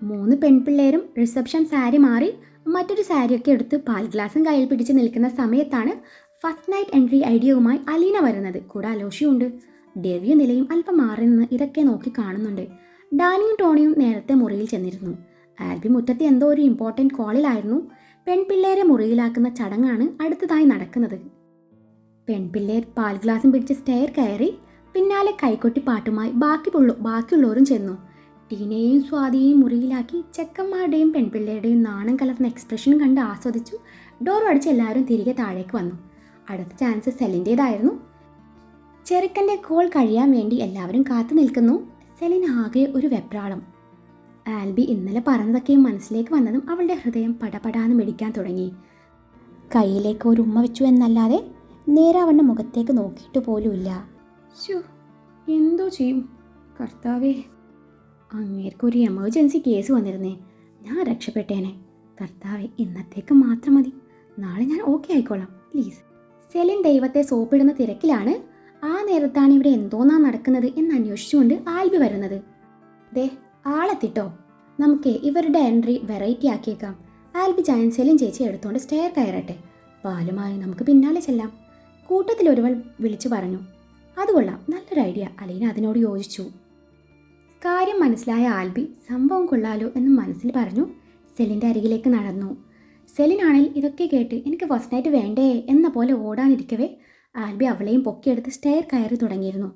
Speaker 1: 3 പെൺപിള്ളേരും റിസപ്ഷൻ സാരി മാറി മറ്റൊരു സാരിയൊക്കെ എടുത്ത് പാൽ ഗ്ലാസും കയ്യിൽ പിടിച്ച് നിൽക്കുന്ന സമയത്താണ് ഫസ്റ്റ് നൈറ്റ് എൻട്രി ഐഡിയവുമായി അലീന വരുന്നത്. കൂടെ അലോഷിയുണ്ട്. ഡെവിയും നിലയും അല്പം മാറി നിന്ന് ഇതൊക്കെ നോക്കി കാണുന്നുണ്ട്. ഡാനിയും ടോണിയും നേരത്തെ മുറിയിൽ ചെന്നിരുന്നു. ആൽബി മുറ്റത്ത് എന്തോ ഒരു ഇമ്പോർട്ടൻറ്റ് കോളിലായിരുന്നു. പെൺപിള്ളേരെ മുറിയിലാക്കുന്ന ചടങ്ങാണ് അടുത്തതായി നടക്കുന്നത്. പെൺപിള്ളേർ പാൽ ഗ്ലാസും പിടിച്ച് സ്റ്റെയർ കയറി. പിന്നാലെ കൈകൊട്ടി പാട്ടുമായി ബാക്കിയുള്ളവരും ചെന്നു. ടീനയെയും സ്വാതിയെയും മുറിയിലാക്കി ചെക്കന്മാരുടെയും പെൺപിള്ളേരുടെയും നാണം കലർന്ന എക്സ്പ്രഷൻ കണ്ട് ആസ്വദിച്ചു ഡോർ അടിച്ച് എല്ലാവരും തിരികെ താഴേക്ക് വന്നു. അടുത്ത ചാൻസ് സെലിൻ്റേതായിരുന്നു. ചെറുക്കൻ്റെ കോൾ കഴിയാൻ വേണ്ടി എല്ലാവരും കാത്തു നിൽക്കുന്നു. സെലിൻ ആകെ ഒരു വെപ്രാളം. ആൽബി ഇന്നലെ പറഞ്ഞതൊക്കെയും മനസ്സിലേക്ക് വന്നതും അവളുടെ ഹൃദയം പടപടാന്ന് മിടിക്കാൻ തുടങ്ങി. കയ്യിലേക്ക് ഒരു ഉമ്മ വെച്ചു എന്നല്ലാതെ നേരെ അവൻ്റെ മുഖത്തേക്ക് നോക്കിയിട്ട് പോലുമില്ല. എന്തോ ചെയ്യും കർത്താവേ, അങ്ങേർക്കൊരു എമർജൻസി കേസ് വന്നിരുന്നേ, ഞാൻ രക്ഷപ്പെട്ടേനെ. കർത്താവേ, ഇന്നത്തേക്ക് മാത്രം മതി, നാളെ ഞാൻ ഓക്കെ ആയിക്കോളാം പ്ലീസ്. സെലിൻ ദൈവത്തെ സോപ്പിടുന്ന തിരക്കിലാണ്. ആ നേരത്താണ് ഇവിടെ എന്തോന്നാ നടക്കുന്നത് എന്ന് അന്വേഷിച്ചുകൊണ്ട് ആൽബി വരുന്നത്. ദേ ആളെത്തിട്ടോ, നമുക്ക് ഇവരുടെ എൻട്രി വെറൈറ്റി ആക്കിയേക്കാം. ആൽബി സെലിൻ ചേച്ചി എടുത്തുകൊണ്ട് സ്റ്റെയർ കയറട്ടെ, പാലുമായി നമുക്ക് പിന്നാലെ ചെല്ലാം. കൂട്ടത്തിൽ ഒരുവൾ വിളിച്ചു പറഞ്ഞു. അതുകൊള്ളാം, നല്ലൊരു ഐഡിയ. അലീന അതിനോട് യോജിച്ചു. കാര്യം മനസ്സിലായ ആൽബി സംഭവം കൊള്ളാലോ എന്ന് മനസ്സിൽ പറഞ്ഞു. സെലിൻ്റെ അരികിലേക്ക് നടന്നു. സെലിനാണെങ്കിൽ ഇതൊക്കെ കേട്ട് എനിക്ക് ഫസ്റ്റ് നൈറ്റ് വേണ്ടേ എന്ന പോലെ ഓടാനിരിക്കവേ ആൽബി അവളെയും പൊക്കിയെടുത്ത് സ്റ്റെയർ കയറി തുടങ്ങിയിരുന്നു.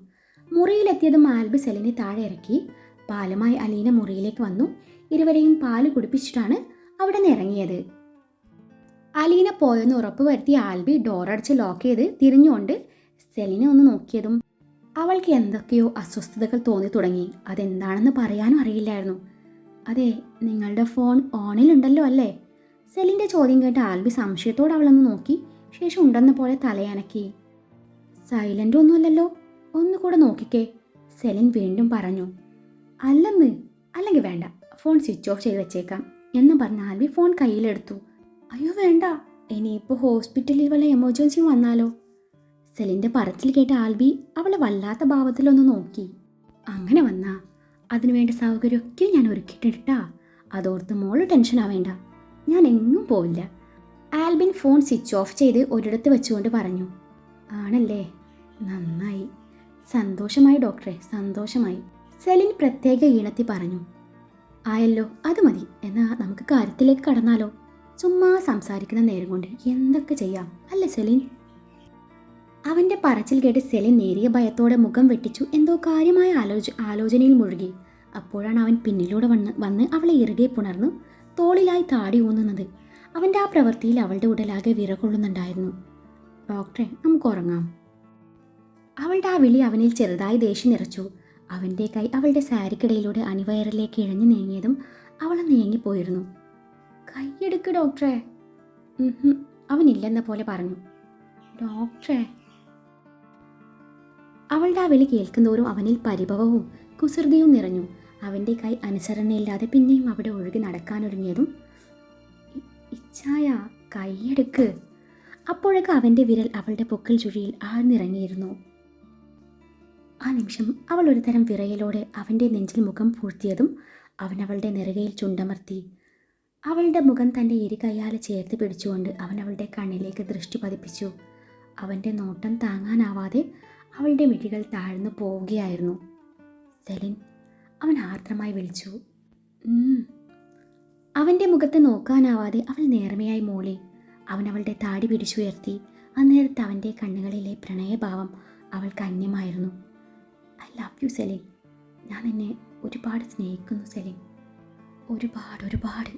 Speaker 1: മുറിയിലെത്തിയതും ആൽബി സെലിനെ താഴെ ഇറക്കി. പാലുമായി അലീന മുറിയിലേക്ക് വന്നു. ഇരുവരെയും പാല് കുടിപ്പിച്ചിട്ടാണ് അവിടെ നിന്ന് ഇറങ്ങിയത്. അലീന പോയെന്ന് ഉറപ്പുവരുത്തിയ ആൽബി ഡോറടച്ച് ലോക്ക് ചെയ്ത് തിരിഞ്ഞുകൊണ്ട് സെലിനെ ഒന്ന് നോക്കിയതും അവൾക്ക് എന്തൊക്കെയോ അസ്വസ്ഥതകൾ തോന്നി തുടങ്ങി. അതെന്താണെന്ന് പറയാനും അറിയില്ലായിരുന്നു. അതെ, നിങ്ങളുടെ ഫോൺ ഓണിലുണ്ടല്ലോ അല്ലേ? സെലിൻ്റെ ചോദ്യം കേട്ട് ആൽബി സംശയത്തോടെ അവളൊന്ന് നോക്കി. ശേഷം ഉണ്ടെന്ന പോലെ തലയനക്കി. സൈലൻ്റ് ഒന്നുമല്ലല്ലോ, ഒന്നുകൂടെ നോക്കിക്കേ, സെലിൻ വീണ്ടും പറഞ്ഞു. അല്ലെന്ന്, അല്ലെങ്കിൽ വേണ്ട, ഫോൺ സ്വിച്ച് ഓഫ് ചെയ്ത് വെച്ചേക്കാം എന്ന് പറഞ്ഞ ആൽബി ഫോൺ കയ്യിലെടുത്തു. അയ്യോ വേണ്ട, ഇനിയിപ്പോൾ ഹോസ്പിറ്റലിൽ വല്ല എമർജൻസിയും വന്നാലോ? സെലിൻ്റെ പറച്ചിൽ കേട്ട ആൽബി അവളെ വല്ലാത്ത ഭാവത്തിലൊന്ന് നോക്കി. അങ്ങനെ വന്നാ അതിനുവേണ്ട സൗകര്യമൊക്കെ ഞാൻ ഒരുക്കിയിട്ടിട്ടാ. അതോർത്ത് മോള് ടെൻഷൻ ആവേണ്ട, ഞാൻ എങ്ങും പോവില്ല. ആൽബിൻ ഫോൺ സ്വിച്ച് ഓഫ് ചെയ്ത് ഒരിടത്ത് വെച്ചുകൊണ്ട് പറഞ്ഞു. ആണല്ലേ, നന്നായി. സന്തോഷമായി ഡോക്ടറെ, സന്തോഷമായി. സെലിൻ പ്രത്യേക ഈണത്തിൽ പറഞ്ഞു. ആയല്ലോ, അത് മതി. എന്നാ നമുക്ക് കാര്യത്തിലേക്ക് കടന്നാലോ? ചുമ്മാ സംസാരിക്കുന്ന നേരം കൊണ്ട് എന്തൊക്കെ ചെയ്യാം അല്ലേ സെലിൻ? അവൻ്റെ പറച്ചിൽ കേട്ട് സെലിൻ നേരിയ ഭയത്തോടെ മുഖം വെട്ടിച്ചു. എന്തോ കാര്യമായ ആലോചനയിൽ മുഴുകി. അപ്പോഴാണ് അവൻ പിന്നിലൂടെ വന്ന് അവളെ ഇറുകെ പുണർന്നു തോളിലായി താടി ഊന്നുന്നത്. അവൻ്റെ ആ പ്രവൃത്തിയിൽ അവളുടെ ഉടലാകെ വിറകൊള്ളുന്നുണ്ടായിരുന്നു. ഡോക്ടറെ, നമുക്ക് ഉറങ്ങാം. അവളുടെ ആ വിളി അവനിൽ ചെറുതായി ദേഷ്യം നിറച്ചു. അവൻ്റെ കൈ അവളുടെ സാരിക്കിടയിലൂടെ അണിവയറിലേക്ക് ഇഴഞ്ഞു നീങ്ങിയതും അവൾ നീങ്ങിപ്പോയിരുന്നു. കൈയെടുക്ക് ഡോക്ടറെ. അവനില്ലെന്ന പോലെ പറഞ്ഞു. ഡോക്ടറെ. അവളുടെ ആ വിളി കേൾക്കുന്തോറും അവനിൽ പരിഭവവും കുസൃതിയും നിറഞ്ഞു. അവൻ്റെ കൈ അനുസരണയില്ലാതെ പിന്നെയും അവിടെ ഒഴുകി നടക്കാനൊരുങ്ങിയതും ഇച്ഛായ, കൈയെടുക്ക്. അപ്പോഴൊക്കെ അവൻ്റെ വിരൽ അവളുടെ പൊക്കിൾ ചുഴിയിൽ ആഴ്ന്നിറങ്ങിയിരുന്നു. ആ നിമിഷം അവൾ ഒരു തരം വിറയലോടെ അവൻ്റെ നെഞ്ചിൽ മുഖം പൂഴ്ത്തിയതും അവൻ അവളുടെ നെറുകയിൽ ചുണ്ടമർത്തി. അവളുടെ മുഖം തൻ്റെ ഇരു കൈയാലെ ചേർത്ത് പിടിച്ചുകൊണ്ട് അവൻ അവളുടെ കണ്ണിലേക്ക് ദൃഷ്ടി പതിപ്പിച്ചു. അവൻ്റെ നോട്ടം താങ്ങാനാവാതെ അവളുടെ മിഴികൾ താഴ്ന്നു പോവുകയായിരുന്നു. സെലിൻ, അവൻ ആർദ്രമായി വിളിച്ചു. അവൻ്റെ മുഖത്ത് നോക്കാനാവാതെ അവൾ നേർമയായി മൂളി. അവൻ അവളുടെ താടി പിടിച്ചുയർത്തി. അന്നേരത്ത് അവൻ്റെ കണ്ണുകളിലെ പ്രണയഭാവം അവൾക്ക് അന്യമായിരുന്നു. I love you Celine. ഞാൻ നിന്നെ ഒരുപാട് സ്നേഹിക്കുന്നു സെലിൻ, ഒരുപാട്.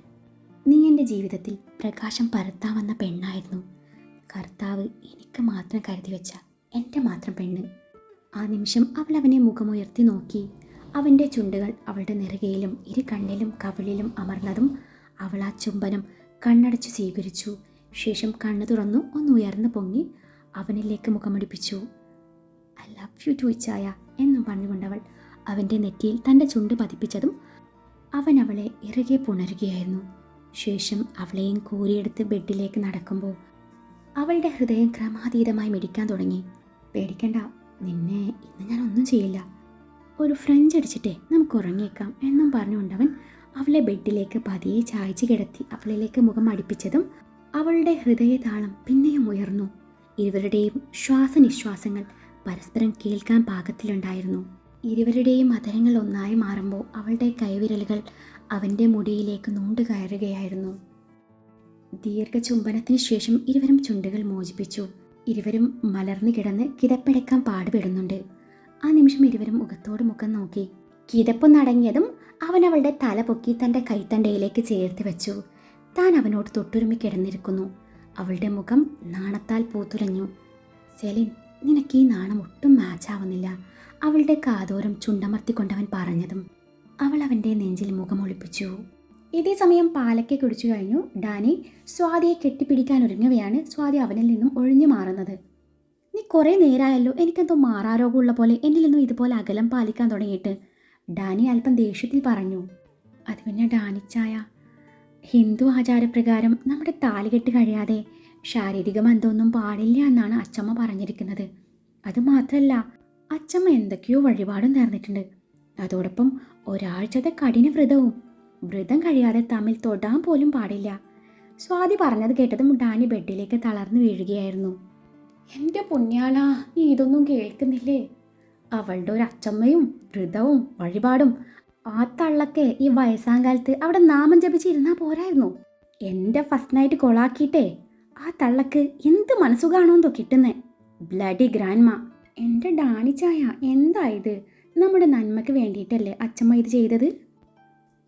Speaker 1: നീ എൻ്റെ ജീവിതത്തിൽ പ്രകാശം പരത്താമെന്ന പെണ്ണായിരുന്നു. കർത്താവ് എനിക്ക് മാത്രം കരുതി വെച്ച എൻ്റെ മാത്രം പെണ്ണ്. ആ നിമിഷം അവൾ അവനെ മുഖമുയർത്തി നോക്കി. അവൻ്റെ ചുണ്ടുകൾ അവളുടെ നെറുകയിലും ഇരു കണ്ണിലും കവിളിലും അമർന്നതും അവൾ ആ ചുംബനം കണ്ണടച്ചു സ്വീകരിച്ചു. ശേഷം കണ്ണു തുറന്നു ഒന്ന് ഉയർന്നു പൊങ്ങി അവനിലേക്ക് മുഖമടിപ്പിച്ചു. ഐ ലവ് യു ടു ഇച്ചായ എന്നും പറഞ്ഞുകൊണ്ടവൾ അവൻ്റെ നെറ്റിയിൽ തൻ്റെ ചുണ്ട് പതിപ്പിച്ചതും അവൻ അവളെ ഇറുകെ പുണരുകയായിരുന്നു. ശേഷം അവളെയും കോരിയെടുത്ത് ബെഡിലേക്ക് നടക്കുമ്പോൾ അവളുടെ ഹൃദയം ക്രമാതീതമായി മിടിക്കാൻ തുടങ്ങി. പേടിക്കണ്ട, നിന്നെ ഇന്ന് ഞാൻ ഒന്നും ചെയ്യില്ല. ഒരു ഫ്രഞ്ച് അടിച്ചിട്ടേ നമുക്ക് ഉറങ്ങിയേക്കാം എന്നും പറഞ്ഞുകൊണ്ടവൻ അവളെ ബെഡിലേക്ക് പതിയെ ചായച്ച് കിടത്തി അവളിലേക്ക് മുഖം അടുപ്പിച്ചതും അവളുടെ ഹൃദയതാളം പിന്നെയും ഉയർന്നു. ഇരുവരുടെയും ശ്വാസനിശ്വാസങ്ങൾ പരസ്പരം കേൾക്കാൻ പാകത്തിലുണ്ടായിരുന്നു. ഇരുവരുടെയും അധരങ്ങൾ ഒന്നായി മാറുമ്പോൾ അവളുടെ കൈവിരലുകൾ അവൻ്റെ മുടിയിലേക്ക് നൂണ്ടു കയറുകയായിരുന്നു. ദീർഘചുംബനത്തിന് ശേഷം ഇരുവരും ചുണ്ടുകൾ മോചിപ്പിച്ചു. ഇരുവരും മലർന്നു കിടന്ന് കിതപ്പടയ്ക്കാൻ പാടുപെടുന്നുണ്ട്. ആ നിമിഷം ഇരുവരും മുഖത്തോട് മുഖം നോക്കി. കിതപ്പ് നടങ്ങിയതും അവൻ അവളുടെ തല പൊക്കി തൻ്റെ കൈത്തണ്ടയിലേക്ക് ചേർത്ത് വെച്ചു. താൻ അവനോട് തൊട്ടുരുമി കിടന്നിരിക്കുന്നു. അവളുടെ മുഖം നാണത്താൽ പൂത്തുലഞ്ഞു. സെലിൻ, നിനക്ക് ഈ നാണം ഒട്ടും മാച്ചാവുന്നില്ല. അവളുടെ കാതോരം ചുണ്ടമർത്തിക്കൊണ്ടവൻ പറഞ്ഞതും അവൾ അവൻ്റെ നെഞ്ചിൽ മുഖമൊളിപ്പിച്ചു. ഇതേ സമയം പാലക്കെ കുടിച്ചു കഴിഞ്ഞു ഡാനി സ്വാതിയെ കെട്ടിപ്പിടിക്കാനൊരുങ്ങവെയാണ് സ്വാതി അവനിൽ നിന്നും ഒഴിഞ്ഞു മാറുന്നത്. നീ കുറേ നേരമായല്ലോ എനിക്കെന്തോ മാറാരോഗമുള്ള പോലെ എന്നിൽ നിന്നും ഇതുപോലെ അകലം പാലിക്കാൻ തുടങ്ങിയിട്ട്, ഡാനി അല്പം ദേഷ്യത്തിൽ പറഞ്ഞു. അത് പിന്നെ ഡാനിച്ചായ, ഹിന്ദു ആചാരപ്രകാരം നമ്മുടെ താലികെട്ട് കഴിയാതെ ശാരീരിക ബന്ധമൊന്നും പാടില്ല എന്നാണ് അച്ചമ്മ പറഞ്ഞിരിക്കുന്നത്. അതുമാത്രമല്ല, അച്ചമ്മ എന്തൊക്കെയോ വഴിപാടും നേർന്നിട്ടുണ്ട്. അതോടൊപ്പം ഒരാഴ്ചത്തെ കഠിന വ്രതം കഴിയാതെ തമ്മിൽ തൊടാൻ പോലും പാടില്ല. സ്വാതി പറഞ്ഞത് കേട്ടതും ഡാനി ബെഡിലേക്ക് തളർന്നു വീഴുകയായിരുന്നു. എൻ്റെ പുണ്യാളാ, നീ ഇതൊന്നും കേൾക്കുന്നില്ലേ? അവളുടെ ഒരു അച്ചമ്മയും വ്രതവും വഴിപാടും. ആ തള്ളക്കെ ഈ വയസ്സാങ്കാലത്ത് അവിടെ നാമം ജപിച്ചിരുന്നാൽ പോരായിരുന്നു. എൻ്റെ ഫസ്റ്റ് നൈറ്റ് കൊളാക്കിയിട്ടേ ആ തള്ളക്ക് എന്ത് മനസ്സുകാണോന്തോ കിട്ടുന്നേ. Bloody grandma. എൻ്റെ ഡാനിച്ചായ, എന്താ ഇത്? നമ്മുടെ നന്മയ്ക്ക് വേണ്ടിയിട്ടല്ലേ അച്ചമ്മ ഇത് ചെയ്തത്?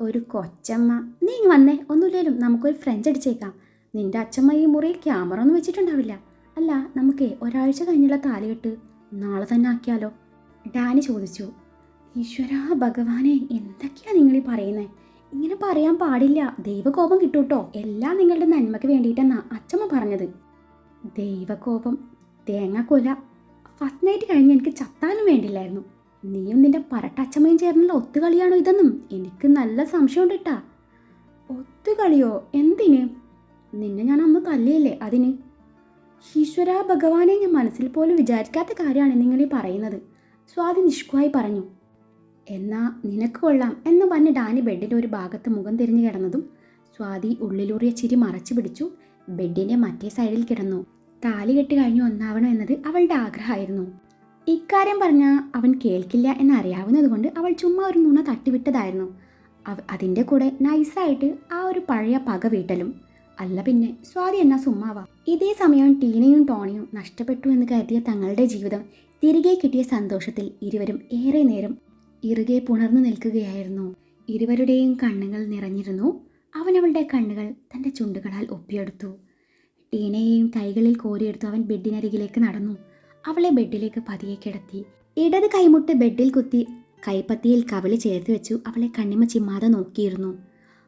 Speaker 1: ഒരു കൊച്ചമ്മ. നീ വന്നേ, ഒന്നുമില്ലേലും നമുക്കൊരു ഫ്രഞ്ച് അടിച്ചേക്കാം. നിൻ്റെ അച്ചമ്മ ഈ മുറിയിൽ ക്യാമറ ഒന്നും വെച്ചിട്ടുണ്ടാവില്ല. അല്ല, നമുക്ക് ഒരാഴ്ച കഴിഞ്ഞുള്ള താലികെട്ട് നാളെ തന്നെ ആക്കിയാലോ? ഡാനി ചോദിച്ചു. ഈശ്വരാ ഭഗവാനെ, എന്തൊക്കെയാ നിങ്ങളീ പറയുന്നേ? ഇങ്ങനെ പറയാൻ പാടില്ല, ദൈവകോപം കിട്ടൂട്ടോ. എല്ലാം നിങ്ങളുടെ നന്മയ്ക്ക് വേണ്ടിയിട്ടെന്നാ അച്ചമ്മ പറഞ്ഞത്. ദൈവകോപം? തേങ്ങാക്കൊല. ഫസ്റ്റ് നൈറ്റ് കഴിഞ്ഞ് എനിക്ക് ചത്താനും വേണ്ടില്ലായിരുന്നു. നീയും നിന്റെ പരട്ടച്ചമ്മയും ചേർന്നുള്ള ഒത്തുകളിയാണോ ഇതെന്നും എനിക്ക് നല്ല സംശയമുണ്ട് കേട്ടാ. ഒത്തുകളിയോ? എന്തിന്? നിന്നെ ഞാൻ അന്ന് തല്ലിയില്ലേ, അതിന്. ഈശ്വരാ ഭഗവാനെ, ഞാൻ മനസ്സിൽ പോലും വിചാരിക്കാത്ത കാര്യമാണ് നിങ്ങളീ പറയുന്നത്, സ്വാതി നിഷ്കുവായി പറഞ്ഞു. എന്നാ നിനക്ക് കൊള്ളാം എന്ന് പറഞ്ഞ് ഡാനി ബെഡിൻ്റെ ഒരു ഭാഗത്ത് മുഖം തിരിഞ്ഞു കിടന്നതും സ്വാതി ഉള്ളിലൂറിയ ചിരി മറച്ചു പിടിച്ചു ബെഡിൻ്റെ മറ്റേ സൈഡിൽ കിടന്നു. താലി കെട്ട് കഴിഞ്ഞു ഒന്നാവണം എന്നത് അവളുടെ ആഗ്രഹമായിരുന്നു. ഇക്കാര്യം പറഞ്ഞാൽ അവൻ കേൾക്കില്ല എന്നറിയാവുന്നത് കൊണ്ട് അവൾ ചുമ്മാ ഒരു നുണ തട്ടിവിട്ടതായിരുന്നു. അതിൻ്റെ കൂടെ നൈസായിട്ട് ആ ഒരു പഴയ പക വീട്ടലും. അല്ല പിന്നെ സ്വാതി എന്നാ സുമ്മാവാ. ഇതേ സമയം ടീനയും ടോണിയും നഷ്ടപ്പെട്ടു എന്ന് കരുതിയ തങ്ങളുടെ ജീവിതം തിരികെ കിട്ടിയ സന്തോഷത്തിൽ ഇരുവരും ഏറെ നേരം ഇറുകെ പുണർന്നു നിൽക്കുകയായിരുന്നു. ഇരുവരുടെയും കണ്ണുകൾ നിറഞ്ഞിരുന്നു. അവൻ അവളുടെ കണ്ണുകൾ തൻ്റെ ചുണ്ടുകളാൽ ഒപ്പിയെടുത്തു. ടീനയെയും കൈകളിൽ കോരിയെടുത്തു അവൻ ബെഡിനരികിലേക്ക് നടന്നു. അവളെ ബെഡിലേക്ക് പതിയെ കിടത്തി. ഇടത് കൈമുട്ട് ബെഡിൽ കുത്തി കൈപ്പത്തിയിൽ കവിളി ചേർത്ത് വെച്ചു അവളെ കണ്ണിമ ചിമ്മാതെ നോക്കിയിരുന്നു.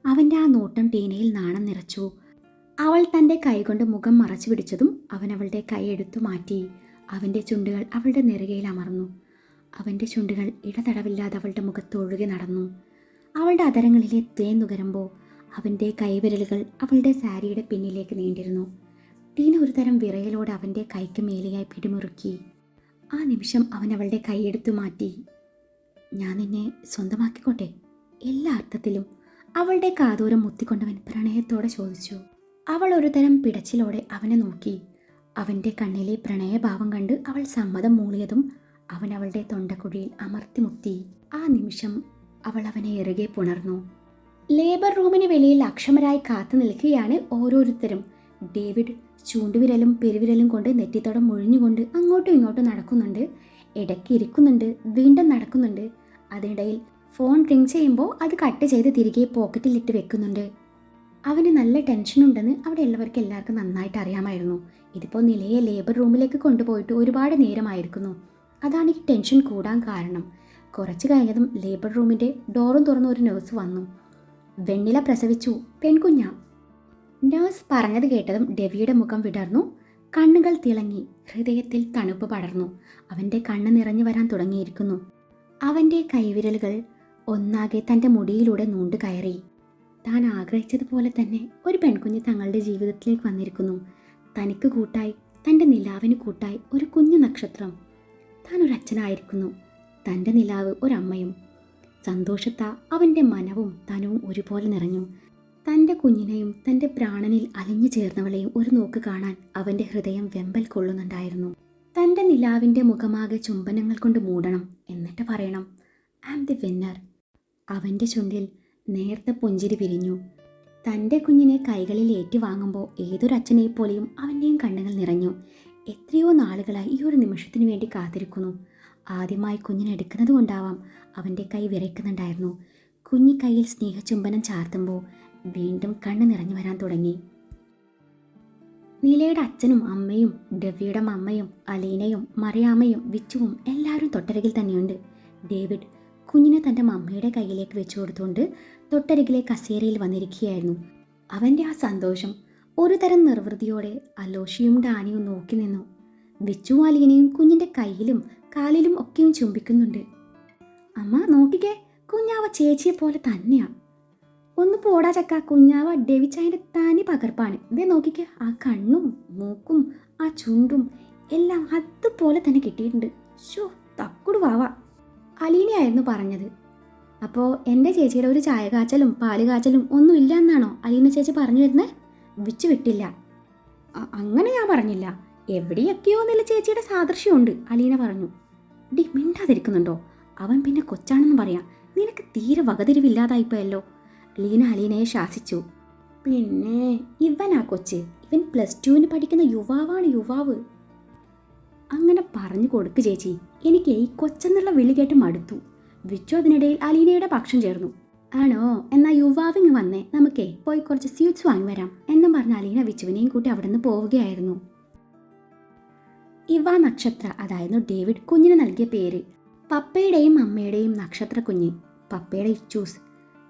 Speaker 1: അവൻ്റെ ആ നോട്ടം ടീനയിൽ നാണം നിറച്ചു. അവൾ തൻ്റെ കൈകൊണ്ട് മുഖം മറച്ചു പിടിച്ചതും അവൻ അവളുടെ കൈ എടുത്തു മാറ്റി. അവൻ്റെ ചുണ്ടുകൾ അവളുടെ നെറുകയിൽ അമർന്നു. അവൻ്റെ ചുണ്ടുകൾ ഇടതടവില്ലാതെ അവളുടെ മുഖത്ത് ഒഴുകി നടന്നു. അവളുടെ അധരങ്ങളിലെ തേൻ നുകരുമ്പോൾ അവൻ്റെ കൈവിരലുകൾ അവളുടെ സാരിയുടെ പിന്നിലേക്ക് നീണ്ടിരുന്നു. ടീന ഒരു തരം വിറയലോടെ അവൻ്റെ കൈക്ക് മേലെയായി പിടിമുറുക്കി. ആ നിമിഷം അവൻ അവളുടെ കൈയെടുത്തു മാറ്റി. ഞാൻ നിന്നെ സ്വന്തമാക്കിക്കോട്ടെ, എല്ലാ അർത്ഥത്തിലും, അവളുടെ കാതൂരം മുത്തിക്കൊണ്ടവൻ പ്രണയത്തോടെ ചോദിച്ചു. അവൾ ഒരു തരം പിടച്ചിലോടെ അവനെ നോക്കി. അവൻ്റെ കണ്ണിലെ പ്രണയഭാവം കണ്ട് അവൾ സമ്മതം മൂളിയതും അവൻ അവളുടെ തൊണ്ടക്കുഴിയിൽ അമർത്തി മുത്തി. ആ നിമിഷം അവൾ അവനെ ഇറുകെ പുണർന്നു. ലേബർ റൂമിന് വെളിയിൽ അക്ഷമരായി കാത്തു നിൽക്കുകയാണ് ഓരോരുത്തരും. ഡേവിഡ് ചൂണ്ടുവിരലും പെരുവിരലും കൊണ്ട് നെറ്റിത്തടം മുഴിഞ്ഞുകൊണ്ട് അങ്ങോട്ടും ഇങ്ങോട്ടും നടക്കുന്നുണ്ട്. ഇടയ്ക്ക് ഇരിക്കുന്നുണ്ട്, വീണ്ടും നടക്കുന്നുണ്ട്. അതിനിടയിൽ ഫോൺ റിങ് ചെയ്യുമ്പോൾ അത് കട്ട് ചെയ്ത് തിരികെ പോക്കറ്റിലിട്ട് വെക്കുന്നുണ്ട്. അവന് നല്ല ടെൻഷനുണ്ടെന്ന് അവിടെ ഉള്ളവർക്ക് എല്ലാവർക്കും നന്നായിട്ട് അറിയാമായിരുന്നു. ഇതിപ്പോൾ നിലയെ ലേബർ റൂമിലേക്ക് കൊണ്ടുപോയിട്ട് ഒരുപാട് നേരമായിരിക്കുന്നു. അതാണ് ഈ ടെൻഷൻ കൂടാൻ കാരണം. കുറച്ച് കഴിഞ്ഞതും ലേബർ റൂമിൻ്റെ ഡോറും തുറന്ന ഒരു നേഴ്സ് വന്നു. വെണ്ണില പ്രസവിച്ചു, പെൺകുഞ്ഞാ. നേഴ്സ് പറഞ്ഞത് കേട്ടതും ഡെവിയുടെ മുഖം വിടർന്നു. കണ്ണുകൾ തിളങ്ങി, ഹൃദയത്തിൽ തണുപ്പ് പടർന്നു. അവൻ്റെ കണ്ണ് നിറഞ്ഞു വരാൻ തുടങ്ങിയിരിക്കുന്നു. അവൻ്റെ കൈവിരലുകൾ ഒന്നാകെ തൻ്റെ മുടിയിലൂടെ നൂണ്ടു കയറി. താൻ ആഗ്രഹിച്ചതുപോലെ തന്നെ ഒരു പെൺകുഞ്ഞ് തങ്ങളുടെ ജീവിതത്തിലേക്ക് വന്നിരിക്കുന്നു. തനിക്ക് കൂട്ടായി, തൻ്റെ നിലാവിന് കൂട്ടായി ഒരു കുഞ്ഞു നക്ഷത്രം. താൻ ഒരച്ഛനായിരിക്കുന്നു, തൻ്റെ നിലാവ് ഒരമ്മയും. സന്തോഷത്താ അവൻ്റെ മനവും തനവും ഒരുപോലെ നിറഞ്ഞു. തൻ്റെ കുഞ്ഞിനെയും തൻ്റെ പ്രാണനിൽ അലിഞ്ഞു ചേർന്നവളെയും ഒരു നോക്ക് കാണാൻ അവൻ്റെ ഹൃദയം വെമ്പൽ കൊള്ളുന്നുണ്ടായിരുന്നു. തൻ്റെ നിലാവിൻ്റെ മുഖമാകെ ചുംബനങ്ങൾ കൊണ്ട് മൂടണം, എന്നിട്ട് പറയണം, ഐ ആം ദി വിന്നർ. അവൻ്റെ ചുണ്ടിൽ നേർത്ത പുഞ്ചിരി വിരിഞ്ഞു. തൻ്റെ കുഞ്ഞിനെ കൈകളിൽ ഏറ്റുവാങ്ങുമ്പോൾ ഏതൊരച്ഛനെപ്പോലെയും അവൻ്റെയും കണ്ണുകൾ നിറഞ്ഞു. എത്രയോ നാളുകളായി ഈ ഒരു നിമിഷത്തിന് വേണ്ടി കാത്തിരിക്കുന്നു. ആദ്യമായി കുഞ്ഞിനെടുക്കുന്നത് കൊണ്ടാവാം അവൻ്റെ കൈ വിറയ്ക്കുന്നുണ്ടായിരുന്നു. കുഞ്ഞി കൈയിൽ സ്നേഹചുംബനം ചാർത്തുമ്പോൾ വീണ്ടും കണ്ണ് നിറഞ്ഞു വരാൻ തുടങ്ങി. നീലയുടെ അച്ഛനും അമ്മയും ഡെവിയുടെ അമ്മയും അലീനയും മറിയാമ്മയും വിച്ചുവും എല്ലാവരും തൊട്ടരികിൽ തന്നെയുണ്ട്. ഡേവിഡ് കുഞ്ഞിനെ തൻ്റെ മമ്മയുടെ കയ്യിലേക്ക് വെച്ചു കൊടുത്തുകൊണ്ട് തൊട്ടരികിലെ കസേരയിൽ വന്നിരിക്കുകയായിരുന്നു. അവൻ്റെ ആ സന്തോഷം ഒരു തരം നിർവൃതിയോടെ അലോഷിയും ഡാനിയും നോക്കി നിന്നു. വിച്ചുവും അലീനയും കുഞ്ഞിൻ്റെ കയ്യിലും കാലിലും ഒക്കെയും ചുംബിക്കുന്നുണ്ട്. അമ്മ നോക്കിക്കേ, കുഞ്ഞാവ ചേച്ചിയെ പോലെ തന്നെയാ. ഒന്ന് പോടാ ചക്ക, കുഞ്ഞാവ ഡെവിച്ചായൻ്റെ തനി പകർപ്പാണ്. ഇതേ നോക്കിക്കേ, ആ കണ്ണും മൂക്കും ആ ചുണ്ടും എല്ലാം അതുപോലെ തന്നെ കിട്ടിയിട്ടുണ്ട്. ഷോ തക്കുടു വാവ. അലീനയായിരുന്നു പറഞ്ഞത്. അപ്പോൾ എൻ്റെ ചേച്ചിയുടെ ഒരു ചായ കാച്ചലും പാല് കാച്ചലും ഒന്നും ഇല്ല എന്നാണോ അലീന ചേച്ചി പറഞ്ഞു വരുന്നത്? വിച്ചു വിട്ടില്ല. അങ്ങനെ ഞാൻ പറഞ്ഞില്ല, എവിടെയൊക്കെയോ നല്ല ചേച്ചിയുടെ സാദൃശ്യമുണ്ട്, അലീന പറഞ്ഞു. ഡി മിണ്ടാതിരിക്കുന്നുണ്ടോ? അവൻ പിന്നെ കൊച്ചാണെന്ന് പറയാം. നിനക്ക് തീരെ വകതിരിവില്ലാതായിപ്പോയല്ലോ, ലീന അലീനയെ ശാസിച്ചു. പിന്നെ ഇവനാ കൊച്ച്, ഇവൻ +2 പഠിക്കുന്ന യുവാവാണ്, യുവാവ്. അങ്ങനെ പറഞ്ഞു കൊടുക്ക് ചേച്ചി, എനിക്ക് ഈ കൊച്ചെന്നുള്ള വിളി കേട്ട് മടുത്തു. വിച്ചു അതിനിടയിൽ അലീനയുടെ പക്ഷം ചേർന്നു. ആണോ, എന്നാൽ യുവാവിങ് വന്നേ, നമുക്കേ പോയി കുറച്ച് സ്വീറ്റ്സ് വാങ്ങി വരാം എന്നും പറഞ്ഞ അലീന വിച്ചുവിനെയും കൂട്ടി അവിടെ നിന്ന് പോവുകയായിരുന്നു. ഇവ നക്ഷത്ര, അതായിരുന്നു ഡേവിഡ് കുഞ്ഞിന് നൽകിയ പേര്. പപ്പയുടെയും അമ്മയുടെയും നക്ഷത്ര കുഞ്ഞ്, പപ്പയുടെ ഇച്ചൂസ്.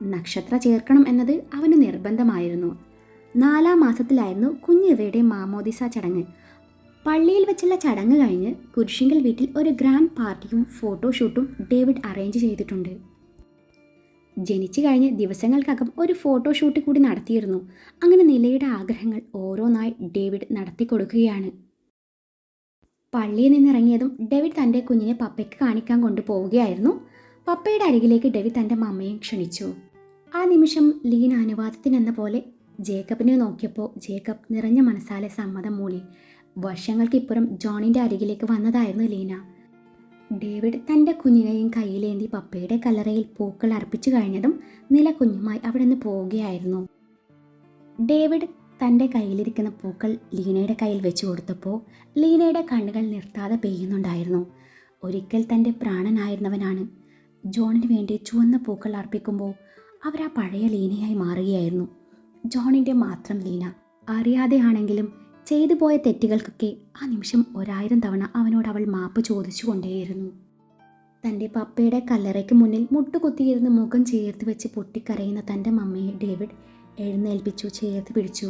Speaker 1: നക്ഷത്ര ചേർക്കണം എന്നത് അവന് നിർബന്ധമായിരുന്നു. 4-ാം മാസത്തിലായിരുന്നു കുഞ്ഞ് ഇവയുടെ മാമോദിസ ചടങ്ങ്. പള്ളിയിൽ വെച്ചുള്ള ചടങ്ങ് കഴിഞ്ഞ് കുരിശിങ്കൽ വീട്ടിൽ ഒരു ഗ്രാൻഡ് പാർട്ടിയും ഫോട്ടോഷൂട്ടും ഡേവിഡ് അറേഞ്ച് ചെയ്തിട്ടുണ്ട്. ജനിച്ചു കഴിഞ്ഞ് ദിവസങ്ങൾക്കകം ഒരു ഫോട്ടോഷൂട്ട് കൂടി നടത്തിയിരുന്നു. അങ്ങനെ നിലയുടെ ആഗ്രഹങ്ങൾ ഓരോന്നായി ഡേവിഡ് നടത്തിക്കൊടുക്കുകയാണ്. പള്ളിയിൽ നിന്നിറങ്ങിയതും ഡേവിഡ് തൻ്റെ കുഞ്ഞിനെ പപ്പയ്ക്ക് കാണിക്കാൻ കൊണ്ടുപോവുകയായിരുന്നു. പപ്പയുടെ അരികിലേക്ക് ഡെവി തൻ്റെ മമ്മയും ക്ഷണിച്ചു. ആ നിമിഷം ലീന അനുവാദത്തിനെന്ന പോലെ ജേക്കബിനെ നോക്കിയപ്പോൾ ജേക്കബ് നിറഞ്ഞ മനസ്സാലെ സമ്മതം മൂളി. വർഷങ്ങൾക്കിപ്പുറം ജോണിൻ്റെ അരികിലേക്ക് വന്നതായിരുന്നു ലീന. ഡേവിഡ് തൻ്റെ കുഞ്ഞിനെയും കയ്യിലേന്തി പപ്പയുടെ കല്ലറയിൽ പൂക്കൾ അർപ്പിച്ചു കഴിഞ്ഞതും നില കുഞ്ഞുമായി അവിടെ നിന്ന് പോവുകയായിരുന്നു. ഡേവിഡ് തൻ്റെ കയ്യിലിരിക്കുന്ന പൂക്കൾ ലീനയുടെ കയ്യിൽ വെച്ചു കൊടുത്തപ്പോൾ ലീനയുടെ കണ്ണുകൾ നിർത്താതെ പെയ്യുന്നുണ്ടായിരുന്നു. ഒരിക്കൽ തൻ്റെ പ്രാണനായിരുന്നവനാണ് ജോണിന് വേണ്ടി ചുവന്ന പൂക്കൾ അർപ്പിക്കുമ്പോൾ അവരാ പഴയ ലീനയായി മാറുകയായിരുന്നു. ജോണിൻ്റെ മാത്രം ലീന. അറിയാതെയാണെങ്കിലും ചെയ്തു പോയ തെറ്റുകൾക്കൊക്കെ ആ നിമിഷം 1000 തവണ അവനോട് അവൾ മാപ്പ് ചോദിച്ചു കൊണ്ടേയിരുന്നു. തൻ്റെ പപ്പയുടെ കല്ലറയ്ക്ക് മുന്നിൽ മുട്ടുകുത്തിയിരുന്ന് മുഖം ചേർത്ത് വെച്ച് പൊട്ടിക്കരയുന്ന തൻ്റെ മമ്മയെ ഡേവിഡ് എഴുന്നേൽപ്പിച്ചു, ചേർത്ത് പിടിച്ചു.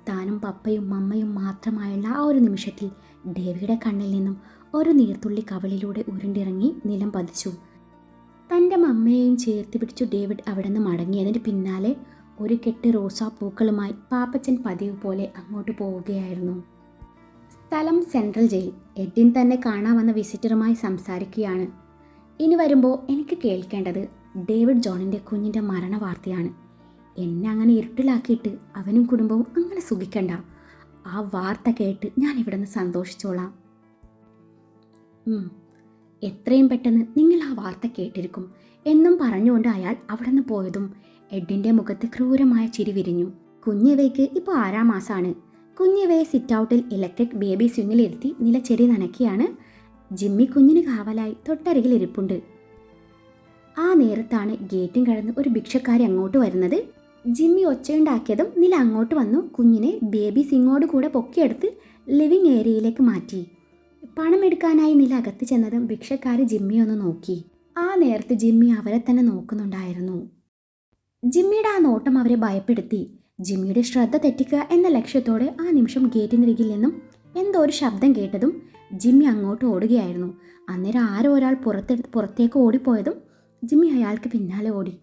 Speaker 1: താനും പപ്പയും മമ്മയും മാത്രമായുള്ള ആ ഒരു നിമിഷത്തിൽ ഡേവിയുടെ കണ്ണിൽ നിന്നും ഒരു നീർത്തുള്ളി കവളിലൂടെ ഉരുണ്ടിറങ്ങി നിലം പതിച്ചു. തൻ്റെ മമ്മയെയും ചേർത്ത് പിടിച്ചു ഡേവിഡ് അവിടെ നിന്ന് മടങ്ങിയതിന് പിന്നാലെ ഒരു കെട്ട് റോസാപ്പൂക്കളുമായി പാപ്പച്ചൻ പതിവ് പോലെ അങ്ങോട്ട് പോവുകയായിരുന്നു. സ്ഥലം സെൻട്രൽ ജയിൽ. എഡിൻ തന്നെ കാണാൻ വന്ന വിസിറ്ററുമായി സംസാരിക്കുകയാണ്. ഇനി വരുമ്പോൾ എനിക്ക് കേൾക്കേണ്ടത് ഡേവിഡ് ജോണിൻ്റെ കുഞ്ഞിൻ്റെ മരണ വാർത്തയാണ്. എന്നെ അങ്ങനെ ഇരുട്ടിലാക്കിയിട്ട് അവനും കുടുംബവും അങ്ങനെ സുഖിക്കണ്ട. ആ വാർത്ത കേട്ട് ഞാൻ ഇവിടെ നിന്ന് സന്തോഷിച്ചോളാം. എത്രയും പെട്ടെന്ന് നിങ്ങൾ ആ വാർത്ത കേട്ടിരിക്കും എന്നും പറഞ്ഞുകൊണ്ട് അയാൾ അവിടെ നിന്ന് പോയതും എഡിൻ്റെ മുഖത്ത് ക്രൂരമായ ചിരി വിരിഞ്ഞു. കുഞ്ഞിവയ്ക്ക് ഇപ്പോൾ 6 മാസമാണ്. കുഞ്ഞിവയെ സിറ്റ് ഔട്ടിൽ ഇലക്ട്രിക് ബേബി സ്വിങ്ങിലിരുത്തി നില ചെടി നനയ്ക്കുകയാണ്. ജിമ്മി കുഞ്ഞിന് കാവലായി തൊട്ടരികിൽ ഇരിപ്പുണ്ട്. ആ നേരത്താണ് ഗേറ്റും കടന്ന് ഒരു ഭിക്ഷക്കാരി അങ്ങോട്ട് വരുന്നത്. ജിമ്മി ഒച്ചയുണ്ടാക്കിയതും നില അങ്ങോട്ട് വന്നു കുഞ്ഞിനെ ബേബി സ്വിങ്ങോട് കൂടെ പൊക്കിയെടുത്ത് ലിവിങ് ഏരിയയിലേക്ക് മാറ്റി. പണം എടുക്കാനായി നില അകത്ത് ചെന്നതും ഭിക്ഷക്കാരി ജിമ്മിയെ ഒന്ന് നോക്കി. ആ നേരത്ത് ജിമ്മി അവരെ തന്നെ നോക്കുന്നുണ്ടായിരുന്നു. ജിമ്മിയുടെ ആ നോട്ടം അവരെ ഭയപ്പെടുത്തി. ജിമ്മിയുടെ ശ്രദ്ധ തെറ്റിക്കുക എന്ന ലക്ഷ്യത്തോടെ ആ നിമിഷം ഗേറ്റിനരികിൽ നിന്നും എന്തോ ഒരു ശബ്ദം കേട്ടതും ജിമ്മി അങ്ങോട്ട് ഓടുകയായിരുന്നു. അന്നേരം ആരോ ഒരാൾ പുറത്തേക്ക് ഓടിപ്പോയതും ജിമ്മി അയാൾക്ക് പിന്നാലെ ഓടി.